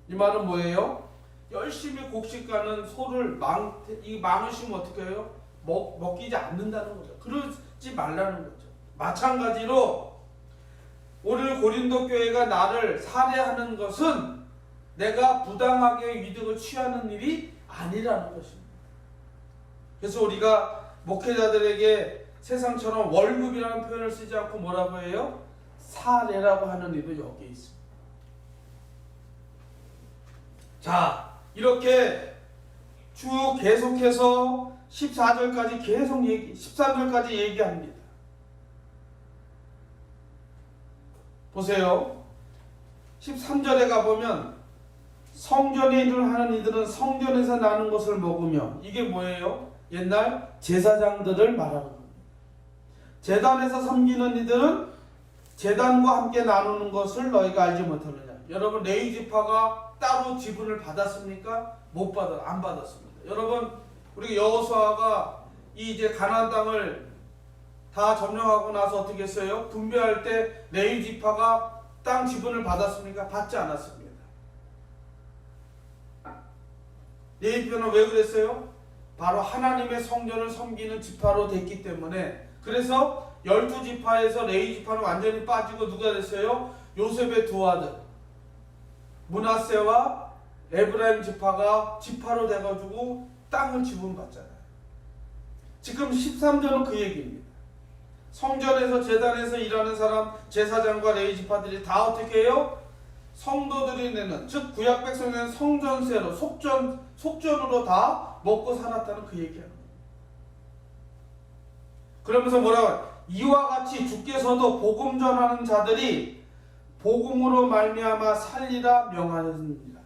[SPEAKER 1] 이 말은 뭐예요? 열심히 곡식 가는 소를 이 망을 씌우면 어떻게 해요? 먹이지 않는다는 거죠. 그러지 말라는 거죠. 마찬가지로 오늘 고린도 교회가 나를 살해하는 것은 내가 부당하게 이득을 취하는 일이 아니라는 것입니다. 그래서 우리가 목회자들에게 세상처럼 월급이라는 표현을 쓰지 않고 뭐라고 해요? 사례라고 하는 일도 여기에 있습니다. 자, 이렇게 쭉 계속해서 14절까지 계속 13절까지 얘기합니다. 보세요. 13절에 가보면 성전에 일을 하는 이들은 성전에서 나는 것을 먹으며, 이게 뭐예요? 옛날 제사장들을 말하는 겁니다. 제단에서 섬기는 이들은 제단과 함께 나누는 것을 너희가 알지 못하느냐. 여러분 레위 지파가 따로 지분을 받았습니까? 안 받았습니다. 여러분 우리 여호수아가 이제 가나안 땅을 다 점령하고 나서 어떻게 했어요? 분배할 때 레위 지파가 땅 지분을 받았습니까? 받지 않았습니다. 레위 지파는 왜 그랬어요? 바로 하나님의 성전을 섬기는 지파로 됐기 때문에. 그래서 12지파에서 레위 지파는 완전히 빠지고 누가 됐어요? 요셉의 두 아들 므낫세와 에브라임 지파가 지파로 돼가지고 땅을 지분받잖아요. 지금 13절은 그 얘기입니다. 성전에서 제단에서 일하는 사람 제사장과 레위 지파들이 다 어떻게 해요? 성도들이 내는, 즉 구약 백성이 내는 성전세로 속전으로 다 먹고 살았다는 그 얘기하는 거예요. 그러면서 뭐라고? 이와 같이 주께서도 복음 전하는 자들이 복음으로 말미암아 살리라 명하였습니다.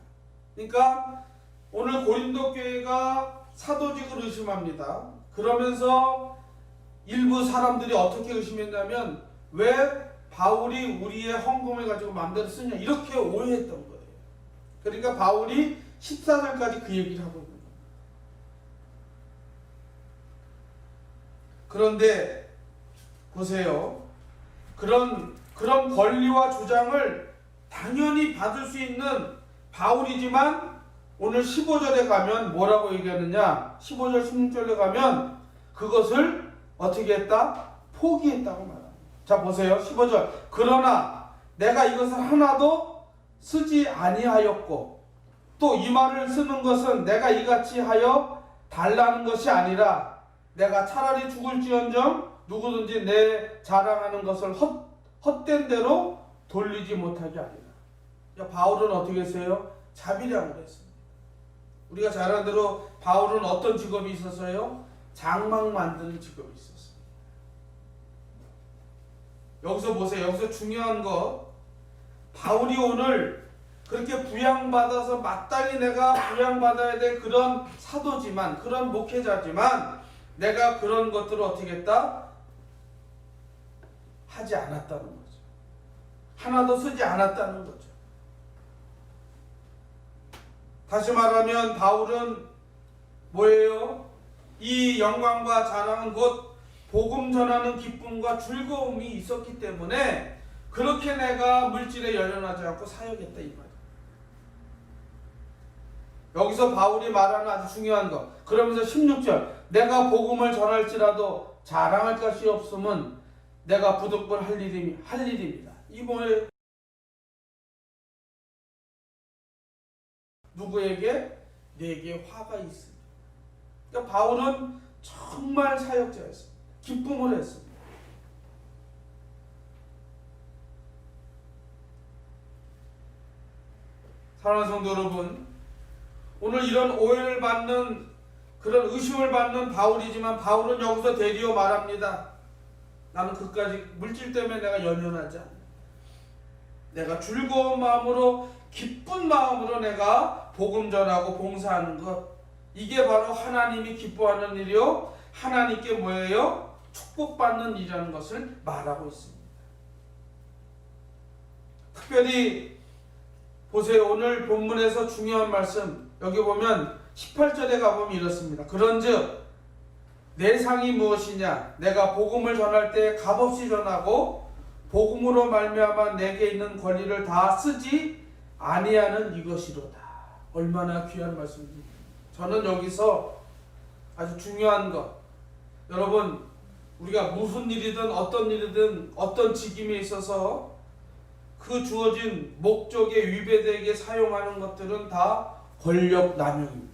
[SPEAKER 1] 그러니까 오늘 고린도 교회가 사도직을 의심합니다. 그러면서 일부 사람들이 어떻게 의심했냐면 왜 바울이 우리의 헌금을 가지고 마음대로 쓰냐 이렇게 오해했던 거예요. 그러니까 바울이 14절까지 그 얘기를 하고 있는 거예요. 그런데 보세요. 그런 권리와 주장을 당연히 받을 수 있는 바울이지만 오늘 15절에 가면 뭐라고 얘기하느냐? 15절 16절에 가면 그것을 어떻게 했다? 포기했다고 말합니다. 자 보세요. 15절. 그러나 내가 이것을 하나도 쓰지 아니하였고 또 이 말을 쓰는 것은 내가 이같이 하여 달라는 것이 아니라 내가 차라리 죽을지언정 누구든지 내 자랑하는 것을 헛된 대로 돌리지 못하게 하리라. 바울은 어떻게 했어요? 자비량을 했습니다. 우리가 잘 아는 대로 바울은 어떤 직업이 있었어요? 장막 만드는 직업이 있었어요. 여기서 보세요. 여기서 중요한 거 바울이 오늘 그렇게 부양받아서 마땅히 내가 부양받아야 될 그런 사도지만 그런 목회자지만 내가 그런 것들을 어떻게 했다? 하지 않았다는 거죠. 하나도 쓰지 않았다는 거죠. 다시 말하면 바울은 뭐예요? 이 영광과 자랑은 곧 복음 전하는 기쁨과 즐거움이 있었기 때문에 그렇게 내가 물질에 연연하지 않고 사역했다 이 말이에요. 여기서 바울이 말하는 아주 중요한 것. 그러면서 16절 내가 복음을 전할지라도 자랑할 것이 없음은 내가 부득불 할 일입니다. 이 뭐예요? 누구에게? 내게 화가 있습니다. 그러니까 바울은 정말 사역자였습니다. 기쁨을 했습니다. 사랑하는 성도 여러분, 오늘 이런 오해를 받는 그런 의심을 받는 바울이지만 바울은 여기서 되리어 말합니다. 나는 그까지 물질 때문에 내가 연연하지 않는다. 내가 즐거운 마음으로 기쁜 마음으로 내가 복음 전하고 봉사하는 것, 이게 바로 하나님이 기뻐하는 일이요 하나님께 뭐예요? 축복받는 일이라는 것을 말하고 있습니다. 특별히 보세요. 오늘 본문에서 중요한 말씀 여기 보면 18절에 가보면 이렇습니다. 그런즉 내 상이 무엇이냐? 내가 복음을 전할 때 값없이 전하고 복음으로 말미암아 내게 있는 권리를 다 쓰지 아니하는 이것이로다. 얼마나 귀한 말씀입니다. 저는 여기서 아주 중요한 것, 여러분 우리가 무슨 일이든 어떤 직임에 있어서 그 주어진 목적에 위배되게 사용하는 것들은 다 권력 남용입니다.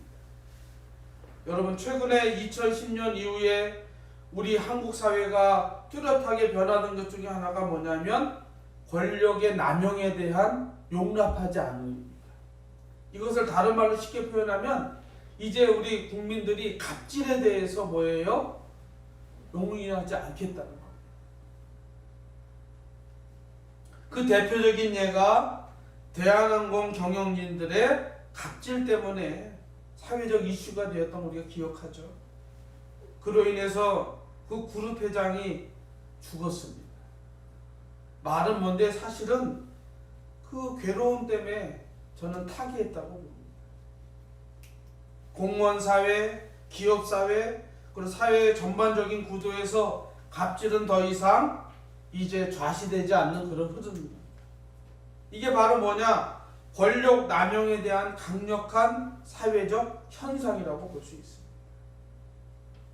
[SPEAKER 1] 여러분 최근에 2010년 이후에 우리 한국 사회가 뚜렷하게 변화된 것 중에 하나가 뭐냐면 권력의 남용에 대한 용납하지 않음입니다. 이것을 다른 말로 쉽게 표현하면 이제 우리 국민들이 갑질에 대해서 뭐예요? 용인하지 않겠다는 겁니다. 그 대표적인 예가 대한항공 경영진들의 갑질 때문에 사회적 이슈가 되었던 거 우리가 기억하죠. 그로 인해서 그 그룹 회장이 죽었습니다. 말은 뭔데 사실은 그 괴로움 때문에 저는 타계했다고 봅니다. 공무원 사회, 기업 사회, 그리고 사회의 전반적인 구도에서 갑질은 더 이상 이제 좌시되지 않는 그런 흐름입니다. 이게 바로 뭐냐? 권력 남용에 대한 강력한 사회적 현상이라고 볼 수 있습니다.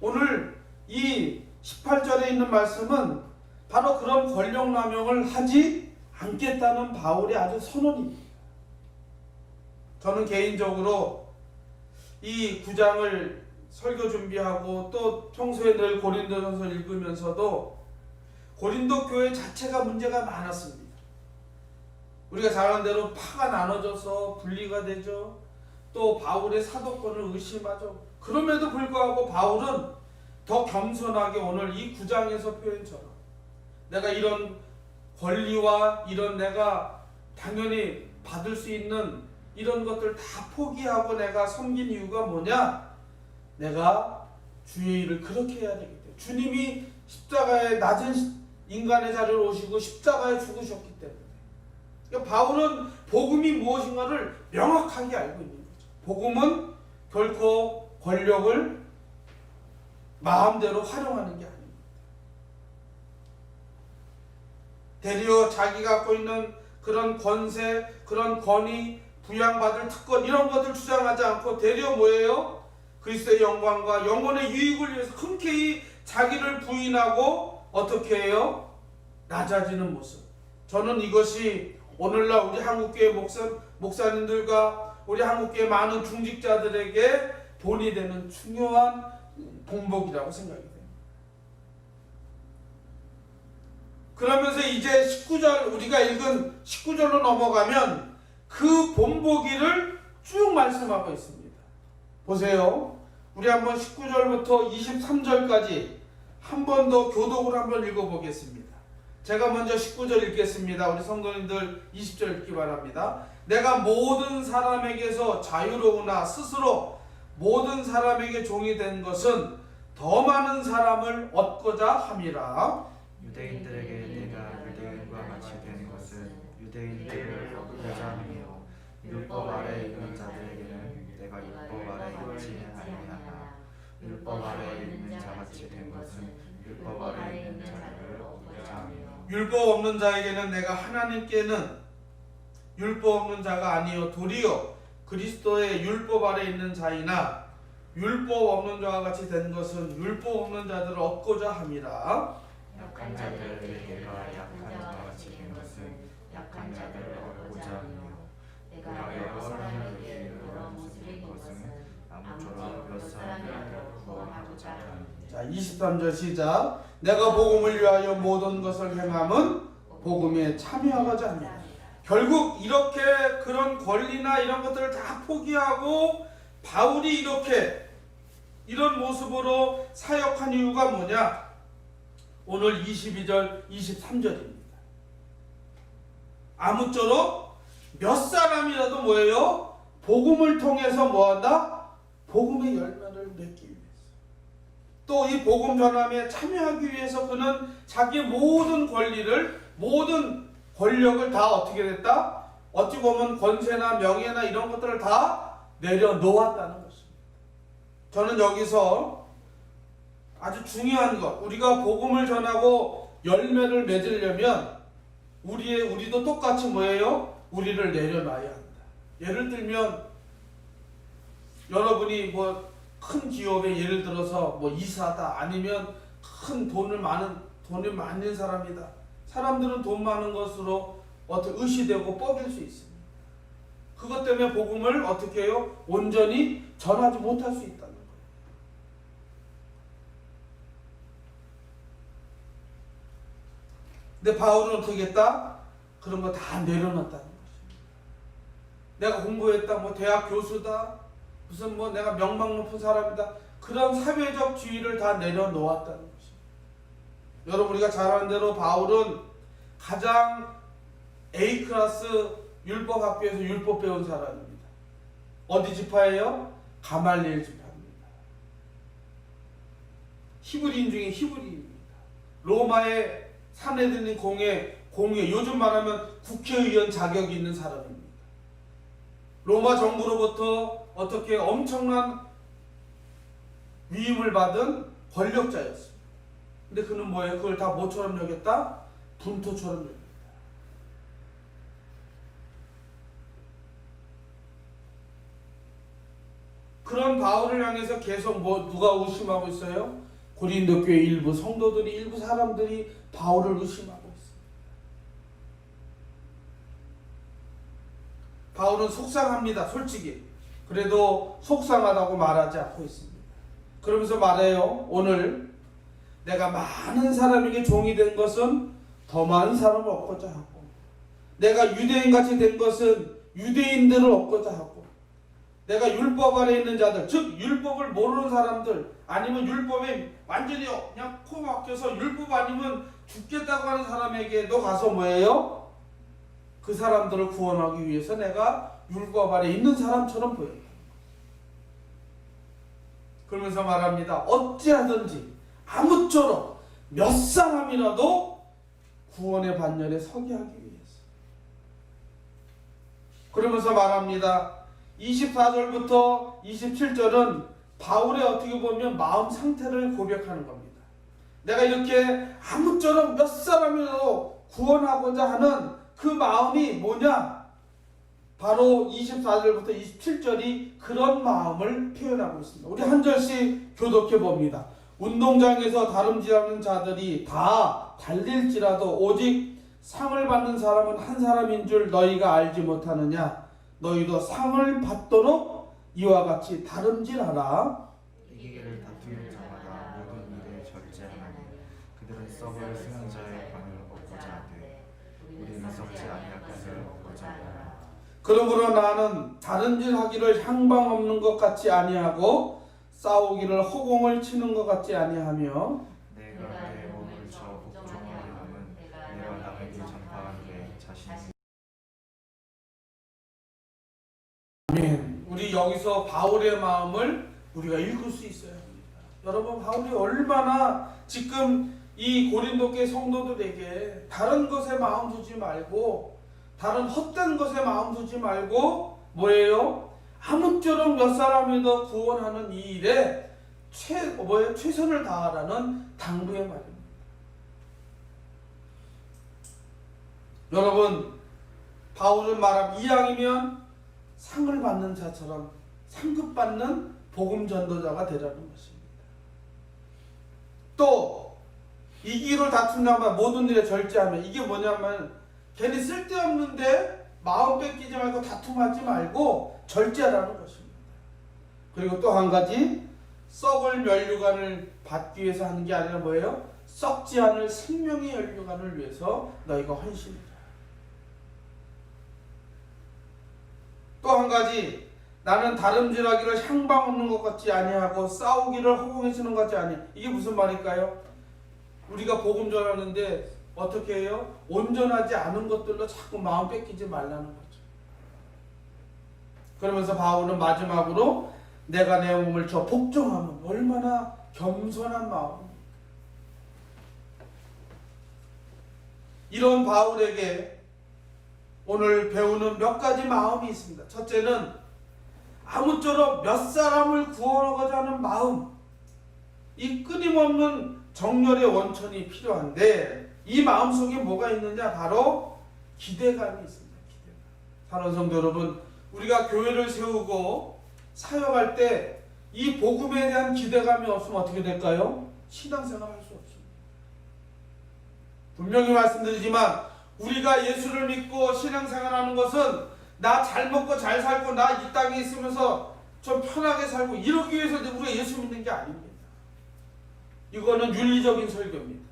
[SPEAKER 1] 오늘 이 18절에 있는 말씀은 바로 그런 권력 남용을 하지 않겠다는 바울의 아주 선언입니다. 저는 개인적으로 이 9장을 설교 준비하고 또 평소에 늘 고린도전서 읽으면서도 고린도 교회 자체가 문제가 많았습니다. 우리가 잘 아는 대로 파가 나눠져서 분리가 되죠. 또 바울의 사도권을 의심하죠. 그럼에도 불구하고 바울은 더 겸손하게 오늘 이 9장에서 표현처럼 내가 이런 권리와 이런 내가 당연히 받을 수 있는 이런 것들 다 포기하고 내가 섬긴 이유가 뭐냐? 내가 주의 일을 그렇게 해야 되기 때문에 주님이 십자가의 낮은 인간의 자리로 오시고 십자가에 죽으셨기 때문에. 그러니까 바울은 복음이 무엇인가를 명확하게 알고 있는 거죠. 복음은 결코 권력을 마음대로 활용하는 게 아닙니다. 되려 자기 갖고 있는 그런 권세, 그런 권위, 부양받을 특권 이런 것들 주장하지 않고 되려 뭐예요? 그리스도의 영광과 영혼의 유익을 위해서 흔쾌히 자기를 부인하고 어떻게 해요? 낮아지는 모습. 저는 이것이 오늘날 우리 한국교회 목사님들과 우리 한국교회 많은 중직자들에게 본이 되는 중요한 본보기라고 생각이 돼요. 그러면서 이제 19절 우리가 읽은 19절로 넘어가면 그 본보기를 쭉 말씀하고 있습니다. 보세요. 우리 한번 19절부터 23절까지 한 번 더 교독을 한번 읽어보겠습니다. 제가 먼저 19절 읽겠습니다. 우리 성도님들 20절 읽기 바랍니다. 내가 모든 사람에게서 자유로우나 스스로 모든 사람에게 종이 된 것은 더 많은 사람을 얻고자 함이라.
[SPEAKER 2] 유대인들에게 내가 유대인과 같이 된 것은 유대인들을 얻고자 하며 율법 아래 있는 자들에게는 내가 율법 아래 있지 아니하나 율법 아래 있는 자같이 된 것은 율법 아래 있는 자를 얻고자 하며
[SPEAKER 1] 율법 없는 자에게는 내가 하나님께는 율법 없는 자가 아니요 도리어 그리스도의 율법 아래 있는 자이나 율법 없는 자와 같이 된 것은 율법 없는 자들을 얻고자 함이라.
[SPEAKER 2] 약한 자들에게 내가 약한 자와 같이 된 것은 약한 자들을 얻고자 하며 내가 여러 사람에게 여러 모습이 된 것은 아무쪼록 몇 사람이라도 구원하고자 하니.
[SPEAKER 1] 자, 23절 시작. 내가 복음을 위하여 모든 것을 행함은 복음에 참여하고자 합니다. 결국 이렇게 그런 권리나 이런 것들을 다 포기하고 바울이 이렇게 이런 모습으로 사역한 이유가 뭐냐? 오늘 22절 23절입니다. 아무쪼록 몇 사람이라도 뭐예요? 복음을 통해서 뭐한다? 복음의 열매를 맺기 위해서. 또 이 복음 전함에 참여하기 위해서 그는 자기의 모든 권리를, 모든 권력을 다 어떻게 됐다? 어찌 보면 권세나 명예나 이런 것들을 다 내려놓았다는 것입니다. 저는 여기서 아주 중요한 것, 우리가 복음을 전하고 열매를 맺으려면 우리도 똑같이 뭐예요? 우리를 내려놔야 한다. 예를 들면 여러분이 뭐 큰 기업에 예를 들어서 뭐 이사다, 아니면 큰 돈이 많은 사람이다. 사람들은 돈 많은 것으로 어떻게 의시되고 뻐길 수 있습니다. 그것 때문에 복음을 어떻게 해요? 온전히 전하지 못할 수 있다는 거예요. 근데 바울은 어떻게 했다? 그런 거 다 내려놨다는 것입니다. 내가 공부했다, 뭐 대학 교수다, 무슨 뭐 내가 명망 높은 사람이다, 그런 사회적 지위를 다 내려놓았다는 것입니다. 여러분, 우리가 잘 아는 대로 바울은 가장 A클래스 율법학교에서 율법 배운 사람입니다. 어디 지파예요? 가말리엘 지파입니다. 히브리인 중에 히브리인입니다. 로마의 산헤드린 공회, 요즘 말하면 국회의원 자격이 있는 사람입니다. 로마 정부로부터 어떻게 엄청난 위임을 받은 권력자였습니다. 근데 그는 뭐예요? 그걸 다 뭐처럼 여겼다? 분토처럼 여겼다. 그런 바울을 향해서 계속 누가 의심하고 있어요? 고린도 교회 일부 성도들이, 일부 사람들이 바울을 의심하고 있습니다. 바울은 속상합니다. 솔직히. 그래도 속상하다고 말하지 않고 있습니다. 그러면서 말해요. 오늘 내가 많은 사람에게 종이 된 것은 더 많은 사람을 얻고자 하고, 내가 유대인같이 된 것은 유대인들을 얻고자 하고, 내가 율법 아래 있는 자들, 즉 율법을 모르는 사람들, 아니면 율법에 완전히 그냥 코 막혀서 율법 아니면 죽겠다고 하는 사람에게도 가서 뭐예요? 그 사람들을 구원하기 위해서 내가 율법 아래 있는 사람처럼 보여요. 그러면서 말합니다. 어찌하든지 아무쪼록 몇 사람이라도 구원의 반열에 서게 하기 위해서. 그러면서 말합니다. 24절부터 27절은 바울의 어떻게 보면 마음 상태를 고백하는 겁니다. 내가 이렇게 아무쪼록 몇 사람이라도 구원하고자 하는 그 마음이 뭐냐? 바로 24절부터 27절이 그런 마음을 표현하고 있습니다. 우리 한 절씩 교독해 봅니다. 운동장에서 다름질하는 자들이 다 달릴지라도 오직 상을 받는 사람은 한 사람인 줄 너희가 알지 못하느냐? 너희도 상을 받도록 이와 같이 다름질하라.
[SPEAKER 2] 이기기를 다투는 자마다 모든 일에 절제하나니 그들은 썩을 수면자의 관을 얻고자 하되 우리는 썩지 아니할 것을 얻고자 하노라.
[SPEAKER 1] 그러므로 나는 다름질하기를 향방 없는 것 같이 아니하고 싸우기를 허공을 치는 것 같지 아니하며
[SPEAKER 2] 내가 내 몸을 쳐 복종하려면 내가 남에게 전파하기에 자신이.
[SPEAKER 1] 아멘. 우리 여기서 바울의 마음을 우리가 읽을 수 있어야 합니다. 여러분, 바울이 얼마나 지금 이 고린도교회 성도들에게 다른 것에 마음 두지 말고, 다른 헛된 것에 마음 두지 말고 뭐예요? 아무쪼록 몇 사람이더 구원하는 이 일에 최선을 다하라는 당부의 말입니다. 여러분, 바울은 말함 이왕이면 상을 받는 자처럼 상급받는 복음 전도자가 되라는 것입니다. 또 이기를 다툰다면 모든 일에 절제하며, 이게 뭐냐면 괜히 쓸데없는데 마음 뺏기지 말고 다툼하지 말고 절제하라는 것입니다. 그리고 또 한 가지, 썩을 면류관을 받기 위해서 하는 게 아니라 뭐예요? 썩지 않을 생명의 면류관을 위해서 너희가 헌신해라. 또 한 가지, 나는 다름질하기를 향방 없는 것 같지 아니하고 싸우기를 허공에 치는 것 같지 아니. 이게 무슨 말일까요? 우리가 복음 전하는데 어떻게 해요? 온전하지 않은 것들로 자꾸 마음 뺏기지 말라는 거죠. 그러면서 바울은 마지막으로 내가 내 몸을 쳐 복종하면, 얼마나 겸손한 마음입니까? 이런 바울에게 오늘 배우는 몇 가지 마음이 있습니다. 첫째는 아무쪼록 몇 사람을 구원하고자 하는 마음, 이 끊임없는 정열의 원천이 필요한데, 이 마음속에 뭐가 있느냐? 바로 기대감이 있습니다. 기대감. 사랑하는 성도 여러분, 우리가 교회를 세우고 사역할 때 이 복음에 대한 기대감이 없으면 어떻게 될까요? 신앙생활 할 수 없습니다. 분명히 말씀드리지만 우리가 예수를 믿고 신앙생활하는 것은 나 잘 먹고 잘 살고 나 이 땅에 있으면서 좀 편하게 살고 이러기 위해서 우리가 예수 믿는 게 아닙니다. 이거는 윤리적인 설교입니다.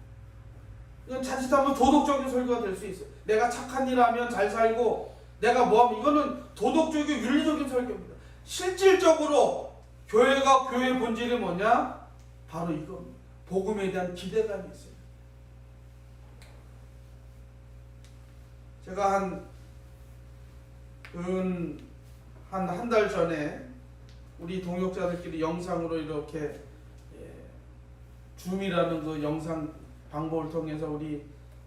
[SPEAKER 1] 이건 자칫하면 도덕적인 설교가 될 수 있어요. 내가 착한 일 하면 잘 살고 내가 뭐하면, 이거는 도덕적이고 윤리적인 설교입니다. 실질적으로 교회가, 교회의 본질이 뭐냐? 바로 이겁니다. 복음에 대한 기대감이 있어요. 제가 한 달 전에 우리 동역자들끼리 영상으로 이렇게 줌이라는 그 영상 방법을 통해서 우리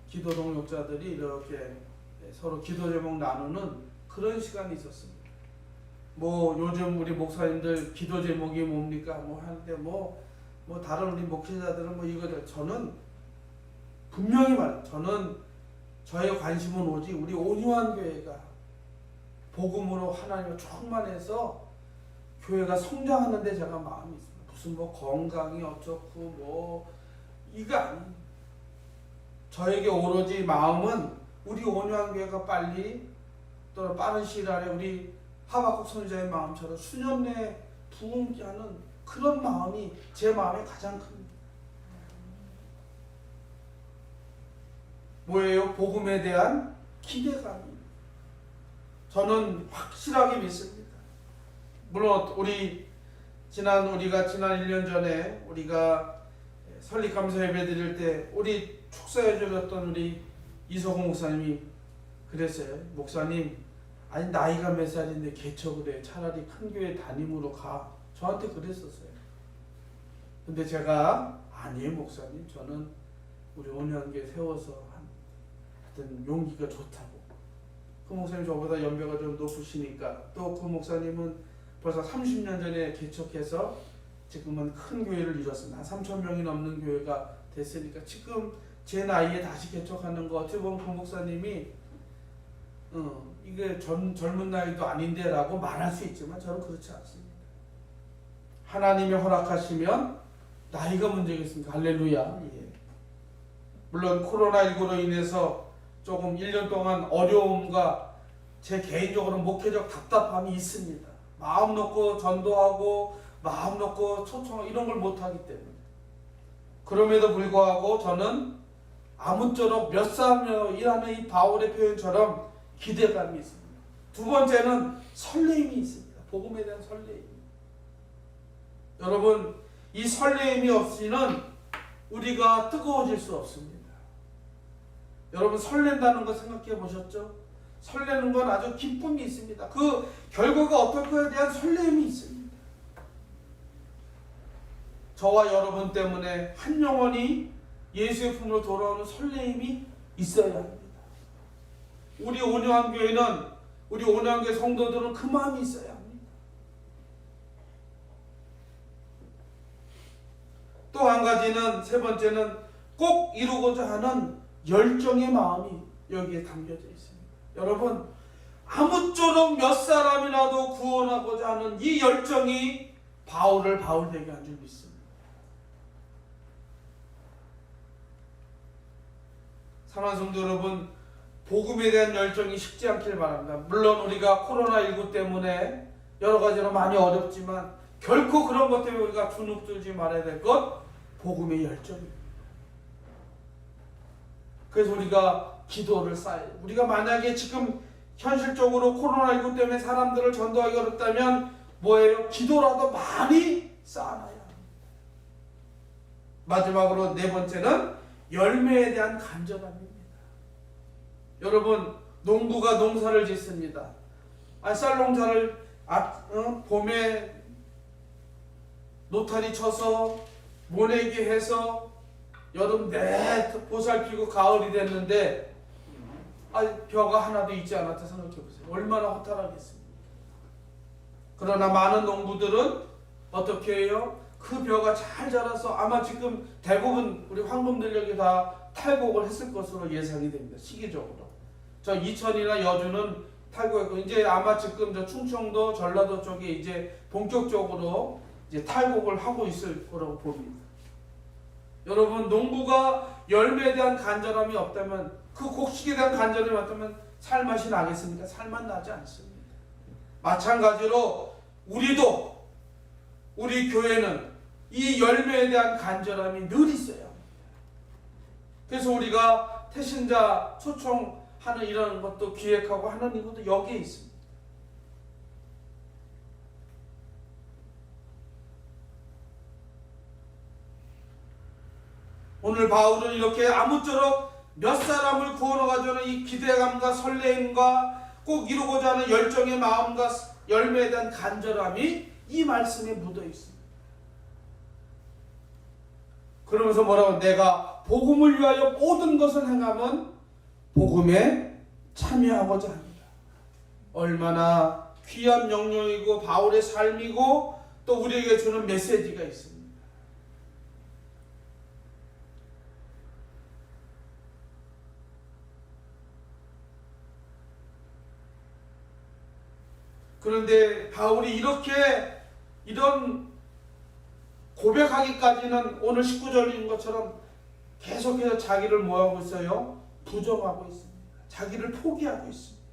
[SPEAKER 1] 기도 동역자들이 이렇게 서로 기도 제목 나누는 그런 시간이 있었습니다. 뭐 요즘 우리 목사님들 기도 제목이 뭡니까? 뭐 하는데 뭐 다른 우리 목회자들은 뭐 이거를, 저는 분명히 말해요. 저는 저의 관심은 오직 우리 온유한 교회가 복음으로 하나님을 충만해서 교회가 성장하는 데 제가 마음이 있습니다. 무슨 뭐 건강이 어쩌고 뭐 이거 아닙니다. 저에게 오로지 마음은 우리 온유한 교회가 빨리, 또 빠른 시일 안에 우리 하박국 선지자의 마음처럼 수년 내에 부흥케 하는 그런 마음이 제 마음에 가장 큽니다. 뭐예요? 복음에 대한 기대감입니다. 저는 확실하게 믿습니다. 물론 우리가 지난 1년 전에 우리가 설립감사 예배 드릴 때 우리 축사해 주셨던 우리 이소공 목사님이 그랬어요. 목사님, 아니 나이가 몇 살인데 개척을 해. 차라리 큰 교회 담임으로 가. 저한테 그랬었어요. 근데 제가 아니에요 목사님, 저는 우리 온유한교회 세워서 하여튼 용기가 좋다고. 그 목사님 저보다 연배가 좀 높으시니까, 또 그 목사님은 벌써 30년 전에 개척해서 지금은 큰 교회를 이뤘습니다. 한 3,000명이 넘는 교회가 됐으니까 지금 제 나이에 다시 개척하는 거 어떻게 보면 그 목사님이 이게 젊은 나이도 아닌데 라고 말할 수 있지만 저는 그렇지 않습니다. 하나님이 허락하시면 나이가 문제겠습니까? 할렐루야. 예. 물론 코로나19로 인해서 조금 1년 동안 어려움과 제 개인적으로 목회적 답답함이 있습니다. 마음 놓고 전도하고 마음 놓고 초청하고 이런 걸 못하기 때문에. 그럼에도 불구하고 저는 아무쪼록 몇 사람여 일하는 이 바울의 표현처럼 기대감이 있습니다. 두 번째는 설레임이 있습니다. 복음에 대한 설레임. 여러분, 이 설레임이 없이는 우리가 뜨거워질 수 없습니다. 여러분, 설렌다는 거 생각해 보셨죠? 설레는 건 아주 기쁨이 있습니다. 그 결과가 어떨까에 대한 설레임이 있습니다. 저와 여러분 때문에 한 영혼이 예수의 품으로 돌아오는 설레임이 있어야 합니다. 우리 온유한교회는, 우리 온유한교회 성도들은 그 마음이 있어야 합니다. 또 한 가지는, 세 번째는 꼭 이루고자 하는 열정의 마음이 여기에 담겨져 있습니다. 여러분, 아무쪼록 몇 사람이라도 구원하고자 하는 이 열정이 바울을 바울되게 한 줄 믿습니다. 사랑하는 성도 여러분, 복음에 대한 열정이 식지 않길 바랍니다. 물론 우리가 코로나19 때문에 여러 가지로 많이 어렵지만 결코 그런 것 때문에 우리가 주눅들지 말아야 될 것, 복음의 열정입니다. 그래서 우리가 기도를 쌓아요. 우리가 만약에 지금 현실적으로 코로나19 때문에 사람들을 전도하기 어렵다면 뭐예요? 기도라도 많이 쌓아놔야 합니다. 마지막으로 네 번째는 열매에 대한 간절함입니다. 여러분, 농부가 농사를 짓습니다. 쌀농사를 봄에 노타리 쳐서 모내기 해서 여름 내 보살피고 가을이 됐는데 벼가 하나도 있지 않았다 생각해 보세요. 얼마나 허탈하겠습니까? 그러나 많은 농부들은 어떻게 해요? 그 벼가 잘 자라서 아마 지금 대부분 우리 황금들녘이 다 탈곡을 했을 것으로 예상이 됩니다. 시기적으로. 저 이천이나 여주는 탈곡했고, 이제 아마 지금 저 충청도, 전라도 쪽에 이제 본격적으로 이제 탈곡을 하고 있을 거라고 봅니다. 여러분, 농부가 열매에 대한 간절함이 없다면, 그 곡식에 대한 간절함이 없다면 살맛이 나겠습니까? 살맛 나지 않습니다. 마찬가지로 우리도, 우리 교회는 이 열매에 대한 간절함이 늘 있어야 합니다. 그래서 우리가 태신자 초청하는 이런 것도 기획하고 하는 이것도 여기에 있습니다. 오늘 바울은 이렇게 아무쪼록 몇 사람을 구원하고자 하는 이 기대감과 설레임과 꼭 이루고자 하는 열정의 마음과 열매에 대한 간절함이 이 말씀에 묻어 있습니다. 그러면서 뭐라고? 내가 복음을 위하여 모든 것을 행하면 복음에 참여하고자 합니다. 얼마나 귀한 명령이고 바울의 삶이고 또 우리에게 주는 메시지가 있습니다. 그런데 바울이 이런 고백하기까지는 오늘 19절인 것처럼 계속해서 자기를 뭐하고 있어요? 부정하고 있습니다. 자기를 포기하고 있습니다.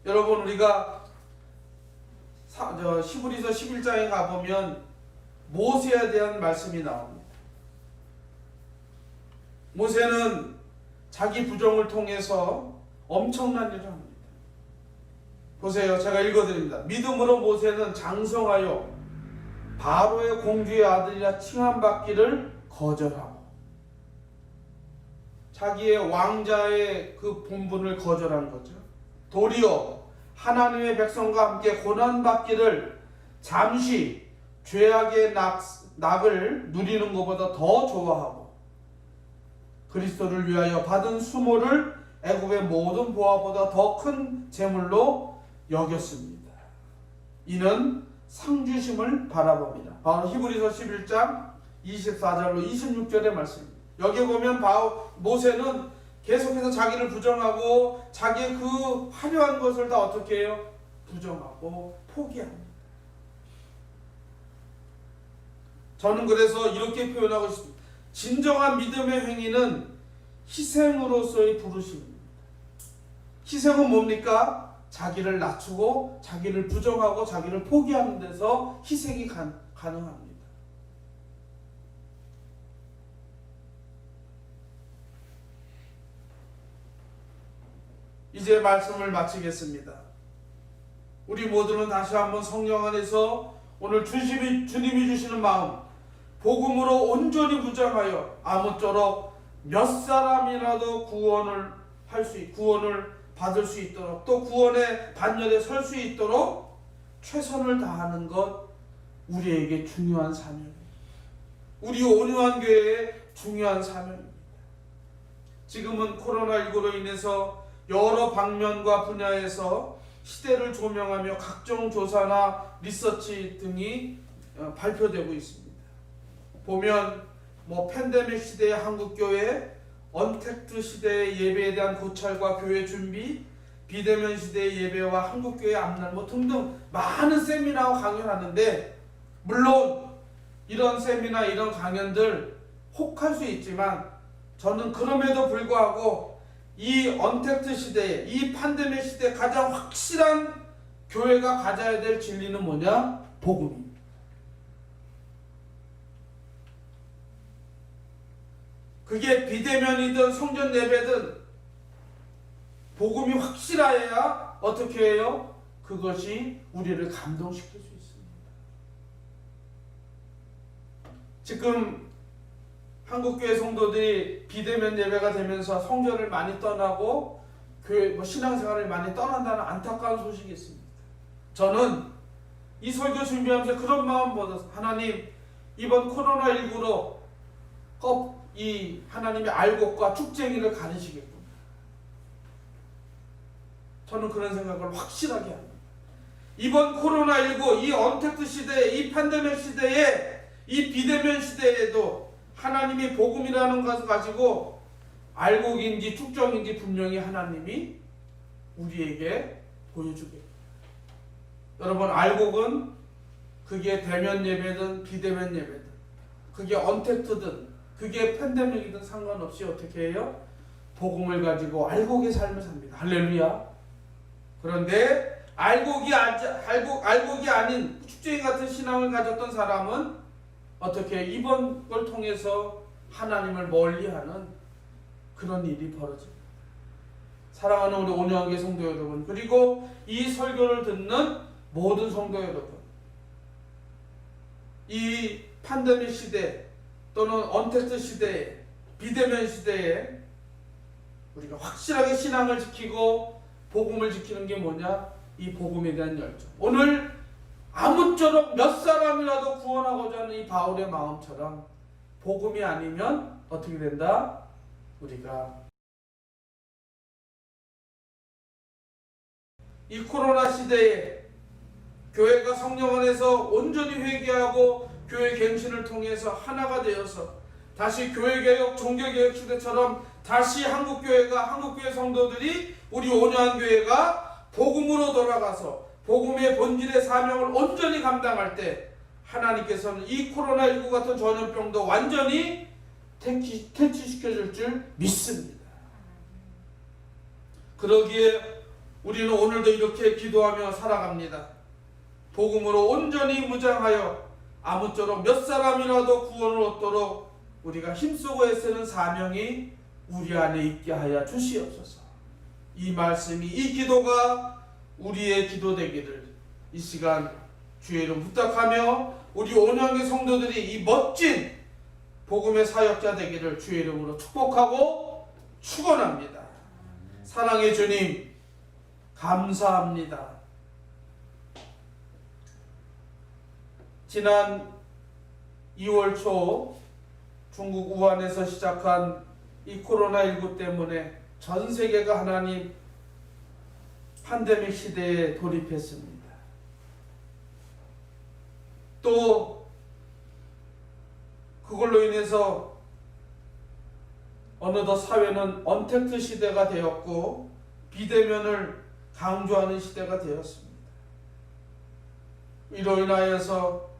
[SPEAKER 1] 여러분, 우리가 히브리서 11장에 가보면 모세에 대한 말씀이 나옵니다. 모세는 자기 부정을 통해서 엄청난 일을 합니다. 보세요. 제가 읽어드립니다. 믿음으로 모세는 장성하여 바로의 공주의 아들이라 칭함받기를 거절하고, 자기의 왕자의 그 본분을 거절한 거죠. 도리어 하나님의 백성과 함께 고난받기를 잠시 죄악의 낙을 누리는 것보다 더 좋아하고, 그리스도를 위하여 받은 수모를 애굽의 모든 보화보다 더 큰 재물로 여겼습니다. 이는 상주심을 바라봅니다. 바로 히브리서 11장 24절로 26절의 말씀입니다. 여기 보면 모세는 계속해서 자기를 부정하고 자기의 그 화려한 것을 다 어떻게 해요? 부정하고 포기합니다. 저는 그래서 이렇게 표현하고 싶습니다. 진정한 믿음의 행위는 희생으로서의 부르심입니다. 희생은 뭡니까? 자기를 낮추고 자기를 부정하고 자기를 포기하는 데서 희생이 가능합니다. 이제 말씀을 마치겠습니다. 우리 모두는 다시 한번 성령 안에서 오늘 주님이 주시는 마음, 복음으로 온전히 무장하여 아무쪼록 몇 사람이라도 구원을 받을 수 있도록, 또 구원의 반열에 설 수 있도록 최선을 다하는 것, 우리에게 중요한 사명입니다. 우리 온유한 교회의 중요한 사명입니다. 지금은 코로나19로 인해서 여러 방면과 분야에서 시대를 조명하며 각종 조사나 리서치 등이 발표되고 있습니다. 보면 팬데믹 시대의 한국교회, 언택트 시대의 예배에 대한 고찰과 교회 준비, 비대면 시대의 예배와 한국교회 앞날 등등 많은 세미나와 강연을 하는데, 물론 이런 세미나 이런 강연들 혹할 수 있지만 저는 그럼에도 불구하고 이 언택트 시대에, 이 팬데믹 시대에 가장 확실한 교회가 가져야 될 진리는 뭐냐? 복음입니다. 그게 비대면이든 성전 예배든 복음이 확실해야 어떻게 해요? 그것이 우리를 감동시킬 수 있습니다. 지금 한국교회 성도들이 비대면 예배가 되면서 성전을 많이 떠나고 교회 신앙생활을 많이 떠난다는 안타까운 소식이 있습니다. 저는 이 설교 준비하면서 그런 마음 받았어요. 하나님, 이번 코로나19로 이 하나님의 알곡과 쭉쟁이를 가르치겠구나. 저는 그런 생각을 확실하게 합니다. 이번 코로나19, 이 언택트 시대에, 이 팬데믹 시대에, 이 비대면 시대에도 하나님이 복음이라는 것을 가지고 알곡인지 축정인지 분명히 하나님이 우리에게 보여주겠다. 여러분, 알곡은 그게 대면 예배든 비대면 예배든, 그게 언택트든 그게 팬데믹이든 상관없이 어떻게 해요? 복음을 가지고 알곡의 삶을 삽니다. 할렐루야. 그런데 알곡이 아닌 축제이 같은 신앙을 가졌던 사람은 어떻게 이번 걸 통해서 하나님을 멀리하는 그런 일이 벌어집니다. 사랑하는 우리 온유한교회 성도 여러분, 그리고 이 설교를 듣는 모든 성도 여러분, 이 팬데믹 시대 또는 언택트 시대에, 비대면 시대에 우리가 확실하게 신앙을 지키고 복음을 지키는 게 뭐냐? 이 복음에 대한 열정. 오늘 아무쪼록 몇 사람이라도 구원하고자 하는 이 바울의 마음처럼 복음이 아니면 어떻게 된다? 우리가 이 코로나 시대에 교회가 성령 안에서 온전히 회개하고 교회 갱신을 통해서 하나가 되어서 다시 교회개혁, 종교개혁 시대처럼 다시 한국교회 성도들이, 우리 온유한 교회가 복음으로 돌아가서 복음의 본질의 사명을 온전히 감당할 때 하나님께서는 이 코로나19 같은 전염병도 완전히 퇴치시켜줄 줄 믿습니다. 그러기에 우리는 오늘도 이렇게 기도하며 살아갑니다. 복음으로 온전히 무장하여 아무쪼록 몇 사람이라도 구원을 얻도록 우리가 힘쓰고 애쓰는 사명이 우리 안에 있게 하여 주시옵소서. 이 말씀이, 이 기도가 우리의 기도 되기를 이 시간 주의 이름 부탁하며 우리 온유한교회 성도들이 이 멋진 복음의 사역자 되기를 주의 이름으로 축복하고 축원합니다. 사랑의 주님, 감사합니다. 지난 2월 초 중국 우한에서 시작한 이 코로나19 때문에 전 세계가 하나님 팬데믹 시대에 돌입했습니다. 또 그걸로 인해서 어느덧 사회는 언택트 시대가 되었고 비대면을 강조하는 시대가 되었습니다. 이로 인하여서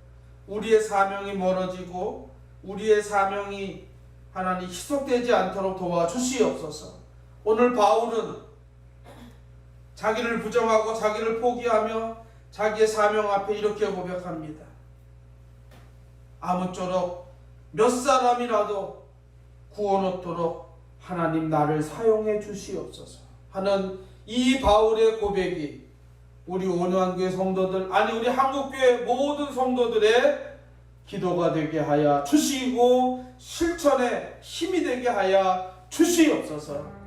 [SPEAKER 1] 우리의 사명이 멀어지고 우리의 사명이 하나님 희석되지 않도록 도와주시옵소서. 오늘 바울은 자기를 부정하고 자기를 포기하며 자기의 사명 앞에 이렇게 고백합니다. 아무쪼록 몇 사람이라도 구원 얻도록 하나님 나를 사용해 주시옵소서 하는 이 바울의 고백이 우리 온유한교회 성도들, 아니 우리 한국교회 모든 성도들의 기도가 되게 하여 주시고 실천에 힘이 되게 하여 주시옵소서.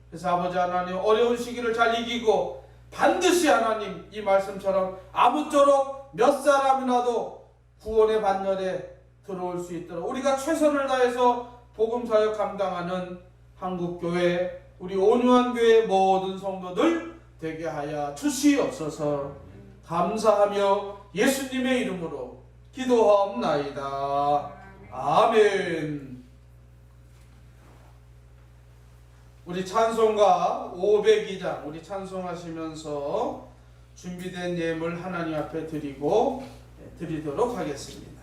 [SPEAKER 1] 그래서 아버지 하나님, 어려운 시기를 잘 이기고 반드시 하나님 이 말씀처럼 아무쪼록 몇 사람이라도 구원의 반열에 들어올 수 있도록 우리가 최선을 다해서 복음사역 감당하는 한국교회, 우리 온유한 교회 모든 성도들 되게 하여 주시옵소서. 감사하며 예수님의 이름으로 기도하옵나이다. 아멘. 우리 찬송가 502장 우리 찬송하시면서 준비된 예물 하나님 앞에 드리도록 하겠습니다.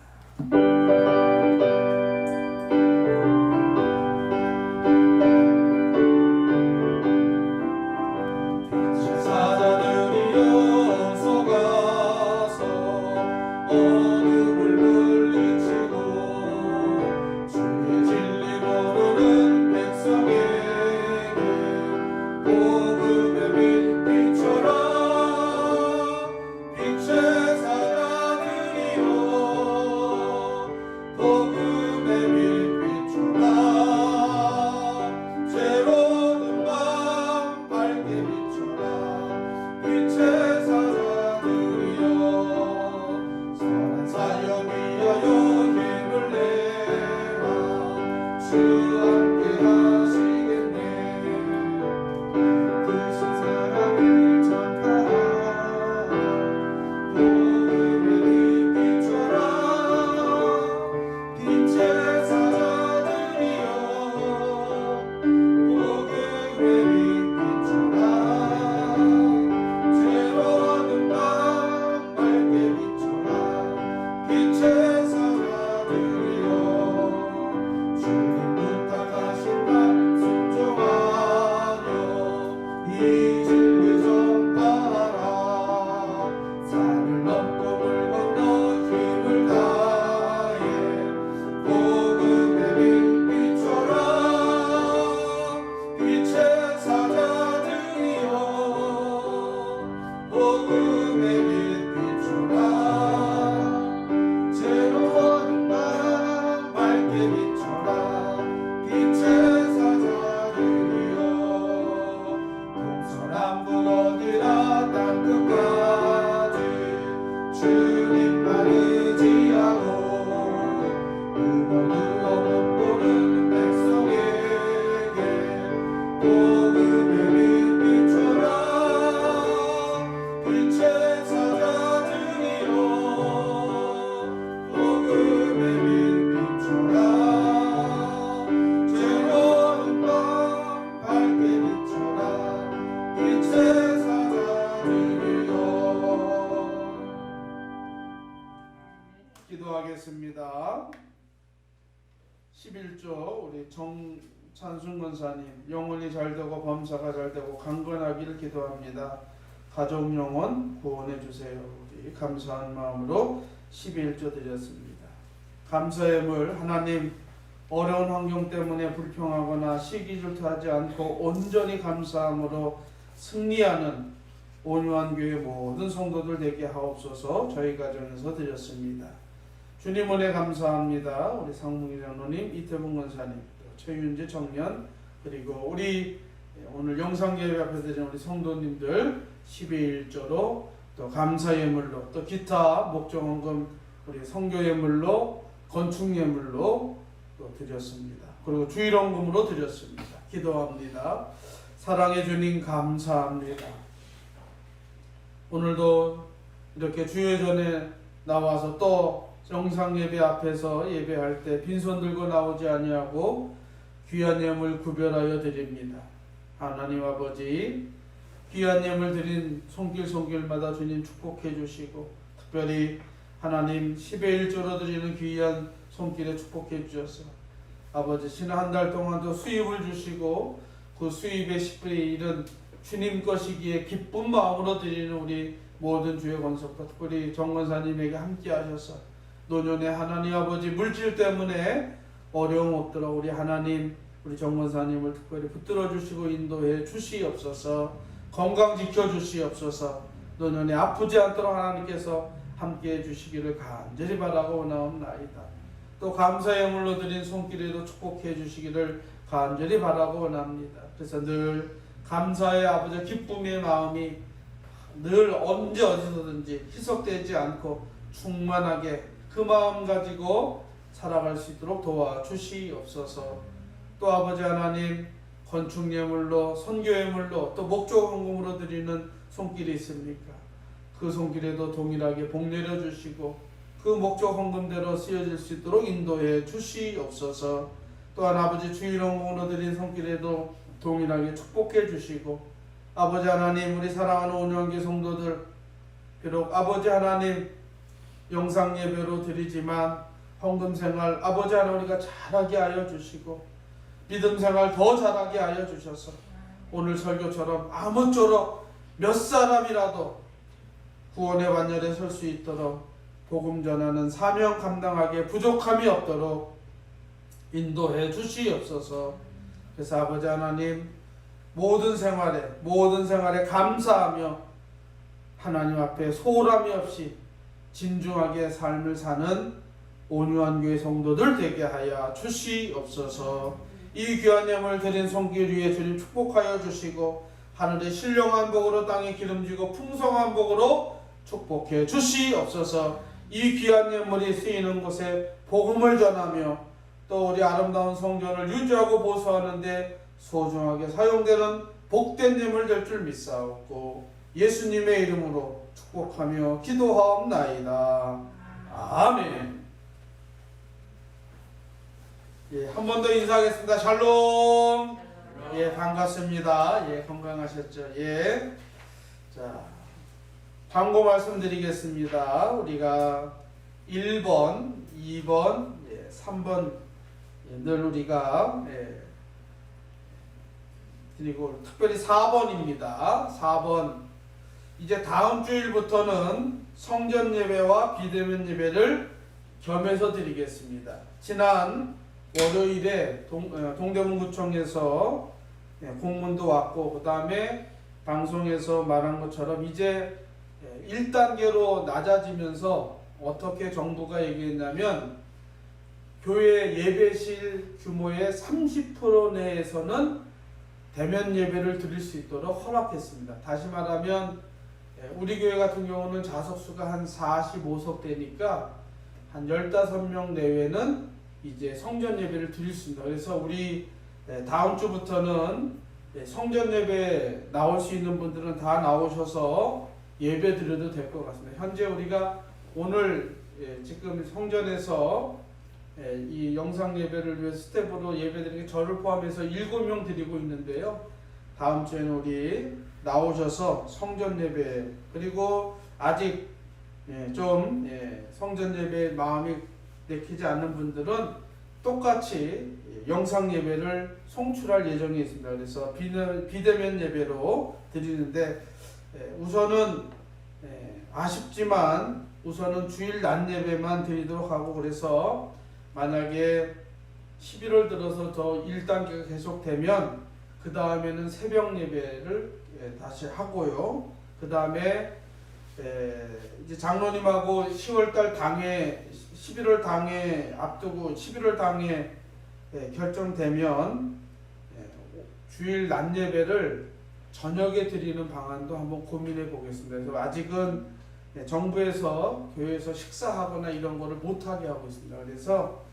[SPEAKER 1] 기도하겠습니다. 11조 우리 정찬순 권사님 영혼이 잘되고 범사가 잘되고 강건하기를 기도합니다. 가족 영혼 구원해 주세요. 우리 감사한 마음으로 11조 드렸습니다. 감사의 하나님, 어려운 환경 때문에 불평하거나 시기질투하지 않고 온전히 감사함으로 승리하는 온유한 교회 모든 성도들 되게 하옵소서. 저희 가정에서 드렸습니다. 주님 은혜 감사합니다. 우리 상무기 장로님, 이태봉 권사님, 최윤재 청년, 그리고 우리 오늘 영상예배 앞에 드린 우리 성도님들 11조로 또 감사예물로 또 기타 목적헌금 우리 성교예물로 건축예물로 또 드렸습니다. 그리고 주일헌금으로 드렸습니다. 기도합니다. 사랑해 주님 감사합니다. 오늘도 이렇게 주여 전에 나와서 또 영상 예배 앞에서 예배할 때 빈손 들고 나오지 아니하고 귀한 예물 구별하여 드립니다. 하나님 아버지, 귀한 예물 드린 손길마다 주님 축복해 주시고, 특별히 하나님 10의 1조로 드리는 귀한 손길에 축복해 주셔서 아버지 지난 한 달 동안도 수입을 주시고 그 수입의 10분의 1은 주님 것이기에 기쁜 마음으로 드리는 우리 모든 주의 권속과 특별히 정권사님에게 함께 하셔서 노년에 하나님 아버지 물질 때문에 어려움 없도록 우리 하나님 우리 정권사님을 특별히 붙들어 주시고 인도해 주시옵소서. 건강 지켜 주시옵소서. 노년에 아프지 않도록 하나님께서 함께 해 주시기를 간절히 바라고 원하옵나이다. 또 감사의 예물로 드린 손길에도 축복해 주시기를 간절히 바라고 원합니다. 그래서 늘 감사의 아버지 기쁨의 마음이 늘 언제 어디서든지 희석되지 않고 충만하게 그 마음 가지고 살아갈 수 있도록 도와주시옵소서. 또 아버지 하나님 건축예물로 선교예물로 또 목조헌금으로 드리는 손길이 있습니까? 그 손길에도 동일하게 복 내려주시고 그 목조헌금대로 쓰여질 수 있도록 인도해 주시옵소서. 또한 아버지 주일헌금으로 드린 손길에도 동일하게 축복해 주시고 아버지 하나님 우리 사랑하는 온영교 성도들 비록 아버지 하나님 영상 예배로 드리지만 헌금생활 아버지 하나님 우리가 잘하게 하여 주시고 믿음생활 더 잘하게 하여 주셔서 오늘 설교처럼 아무쪼록 몇 사람이라도 구원의 반열에 설 수 있도록 복음 전하는 사명 감당하기에 부족함이 없도록 인도해 주시옵소서. 그래서 아버지 하나님 모든 생활에 감사하며 하나님 앞에 소홀함이 없이 진중하게 삶을 사는 온유한 교회 성도들 되게 하여 주시옵소서. 이 귀한 예물 드린 손길 위에 주님 축복하여 주시고 하늘의 신령한 복으로 땅에 기름지고 풍성한 복으로 축복해 주시옵소서. 이 귀한 예물이 쓰이는 곳에 복음을 전하며 또 우리 아름다운 성전을 유지하고 보수하는 데 소중하게 사용되는 복된 예물 될 줄 믿사옵고 예수님의 이름으로 축복하며 기도하옵나이다. 아멘. 예, 한 번 더 인사하겠습니다. 샬롬. 예, 반갑습니다. 예, 건강하셨죠? 예. 자, 광고 말씀드리겠습니다. 우리가 1번, 2번, 3번 늘 우리가 그리고 특별히 4번입니다. 4번 이제 다음 주일부터는 성전 예배와 비대면 예배를 겸해서 드리겠습니다. 지난 월요일에 동대문구청에서 공문도 왔고 그 다음에 방송에서 말한 것처럼 이제 1단계로 낮아지면서 어떻게 정부가 얘기했냐면 교회 예배실 규모의 30% 내에서는 대면 예배를 드릴 수 있도록 허락했습니다. 다시 말하면 우리 교회 같은 경우는 좌석수가 한 45석 되니까 한 15명 내외는 이제 성전 예배를 드릴 수 있습니다. 그래서 우리 다음 주부터는 성전 예배 나올 수 있는 분들은 다 나오셔서 예배 드려도 될 것 같습니다. 현재 우리가 오늘 지금 성전에서 이 영상 예배를 위해 스텝으로 예배드리는 게 저를 포함해서 7명 드리고 있는데요. 다음 주에는 우리 나오셔서 성전 예배 그리고 아직 좀 성전 예배에 마음이 내키지 않는 분들은 똑같이 영상 예배를 송출할 예정이 있습니다. 그래서 비대면 예배로 드리는데 우선은 아쉽지만 우선은 주일 낮 예배만 드리도록 하고 그래서 만약에 11월 들어서 더 1단계가 계속되면 그 다음에는 새벽 예배를 다시 하고요. 그 다음에 이제 장로님하고 10월달 당에 11월 당에 앞두고 11월 당에 결정되면 주일 낮 예배를 저녁에 드리는 방안도 한번 고민해 보겠습니다. 그래서 아직은 정부에서 교회에서 식사하거나 이런 거를 못하게 하고 있습니다. 그래서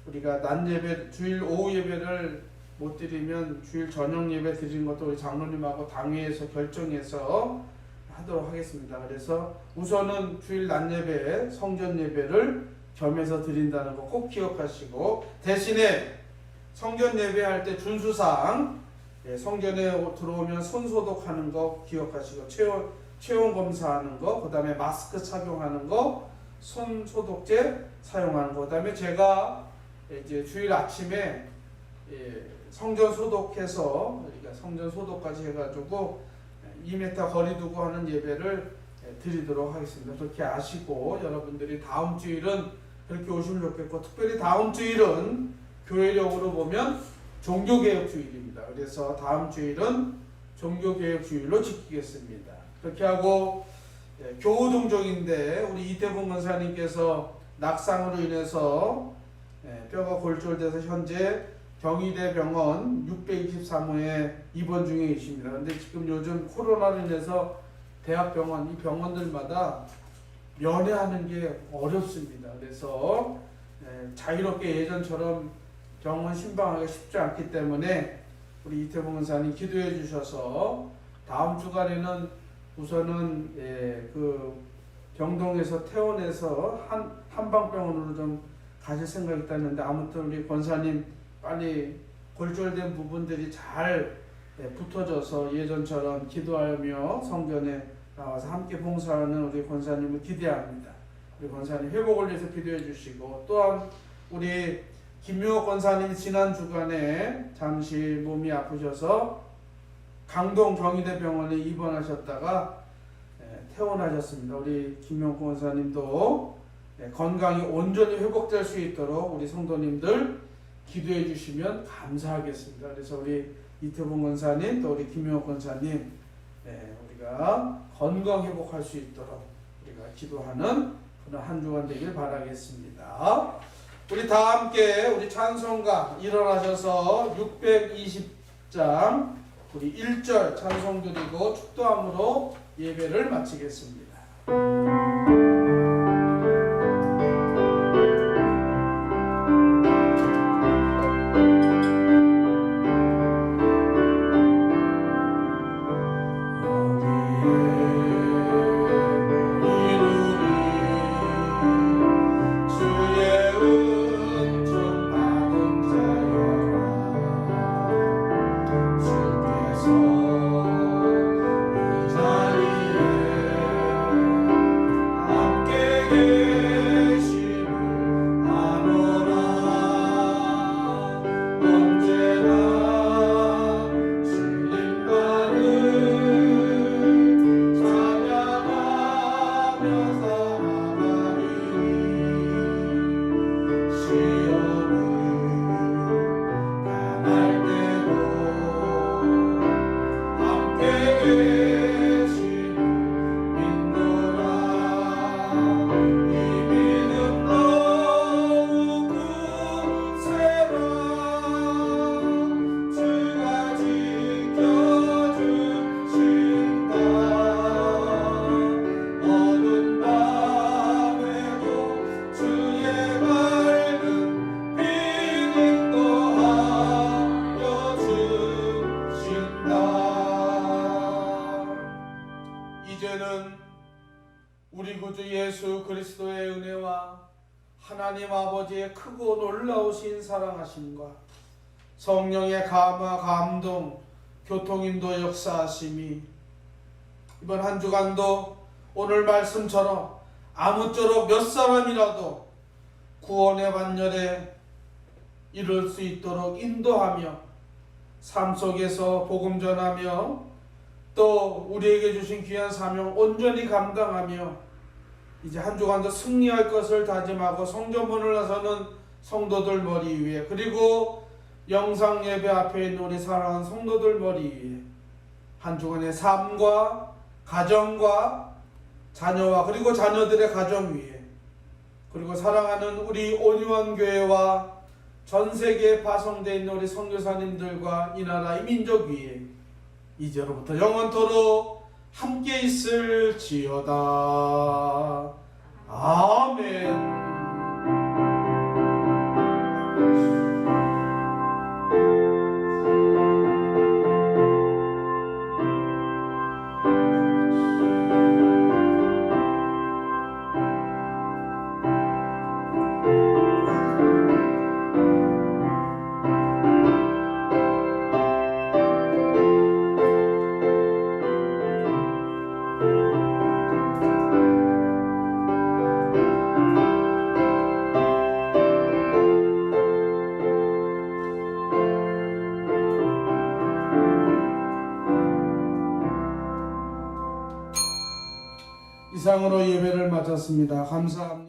[SPEAKER 1] 우리가 낮 예배, 주일 오후 예배를 못 드리면 주일 저녁 예배 드리는 것도 우리 장로님하고 당회에서 결정해서 하도록 하겠습니다. 그래서 우선은 주일 낮 예배, 성전 예배를 겸해서 드린다는 거 꼭 기억하시고, 대신에 성전 예배할 때 준수사항, 성전에 들어오면 손 소독하는 거 기억하시고, 체온 검사하는 거, 그 다음에 마스크 착용하는 거, 손 소독제 사용하는 거, 그 다음에 제가 이제 주일 아침에 성전 소독해서, 그러니까 성전 소독까지 해가지고 2m 거리 두고 하는 예배를 드리도록 하겠습니다. 그렇게 아시고, 여러분들이 다음 주일은 그렇게 오시면 좋겠고, 특별히 다음 주일은 교회력으로 보면 종교개혁 주일입니다. 그래서 다음 주일은 종교개혁 주일로 지키겠습니다. 그렇게 하고, 교우종족인데 우리 이태봉 권사님께서 낙상으로 인해서 뼈가 골절돼서 현재 경희대 병원 623호에 입원 중에 계십니다. 그런데 지금 요즘 코로나로 인해서 대학병원, 이 병원들마다 면회하는 게 어렵습니다. 그래서 자유롭게 예전처럼 병원 신방하기가 쉽지 않기 때문에 우리 이태봉 권사님 기도해 주셔서 다음 주간에는 우선은 그 병동에서 퇴원해서 한방병원으로 좀 가실 생각이 있다는데, 아무튼 우리 권사님 빨리 골절된 부분들이 잘 붙어져서 예전처럼 기도하며 성전에 나와서 함께 봉사하는 우리 권사님을 기대합니다. 우리 권사님 회복을 위해서 기도해 주시고, 또한 우리 김용옥 권사님이 지난 주간에 잠시 몸이 아프셔서 강동 경희대 병원에 입원하셨다가 퇴원하셨습니다. 우리 김용옥 권사님도 건강이 온전히 회복될 수 있도록 우리 성도님들 기도해 주시면 감사하겠습니다. 그래서 우리 이태봉 권사님, 또 우리 김용옥 권사님, 우리가 건강 회복할 수 있도록 우리가 기도하는 그런 한 주간 되길 바라겠습니다. 우리 다 함께 우리 찬송가 일어나셔서 620장 우리 1절 찬송 드리고 축도함으로 예배를 마치겠습니다. 그리스도의 은혜와 하나님 아버지의 크고 놀라우신 사랑하심과 성령의 감화 감동 교통인도 역사하심이 이번 한 주간도 오늘 말씀처럼 아무쪼록 몇 사람이라도 구원의 반열에 이룰 수 있도록 인도하며 삶 속에서 복음 전하며 또 우리에게 주신 귀한 사명 온전히 감당하며 이제 한 주간도 승리할 것을 다짐하고 성전문을 나서는 성도들 머리 위에, 그리고 영상 예배 앞에 있는 우리 사랑하는 성도들 머리 위에 한 주간의 삶과 가정과 자녀와 그리고 자녀들의 가정 위에, 그리고 사랑하는 우리 온유원교회와 전 세계에 파송되어 있는 우리 선교사님들과 이 나라 이 민족 위에 이제로부터 영원토록 함께 있을지어다. 아멘. 이상으로 예배를 마쳤습니다. 감사합니다.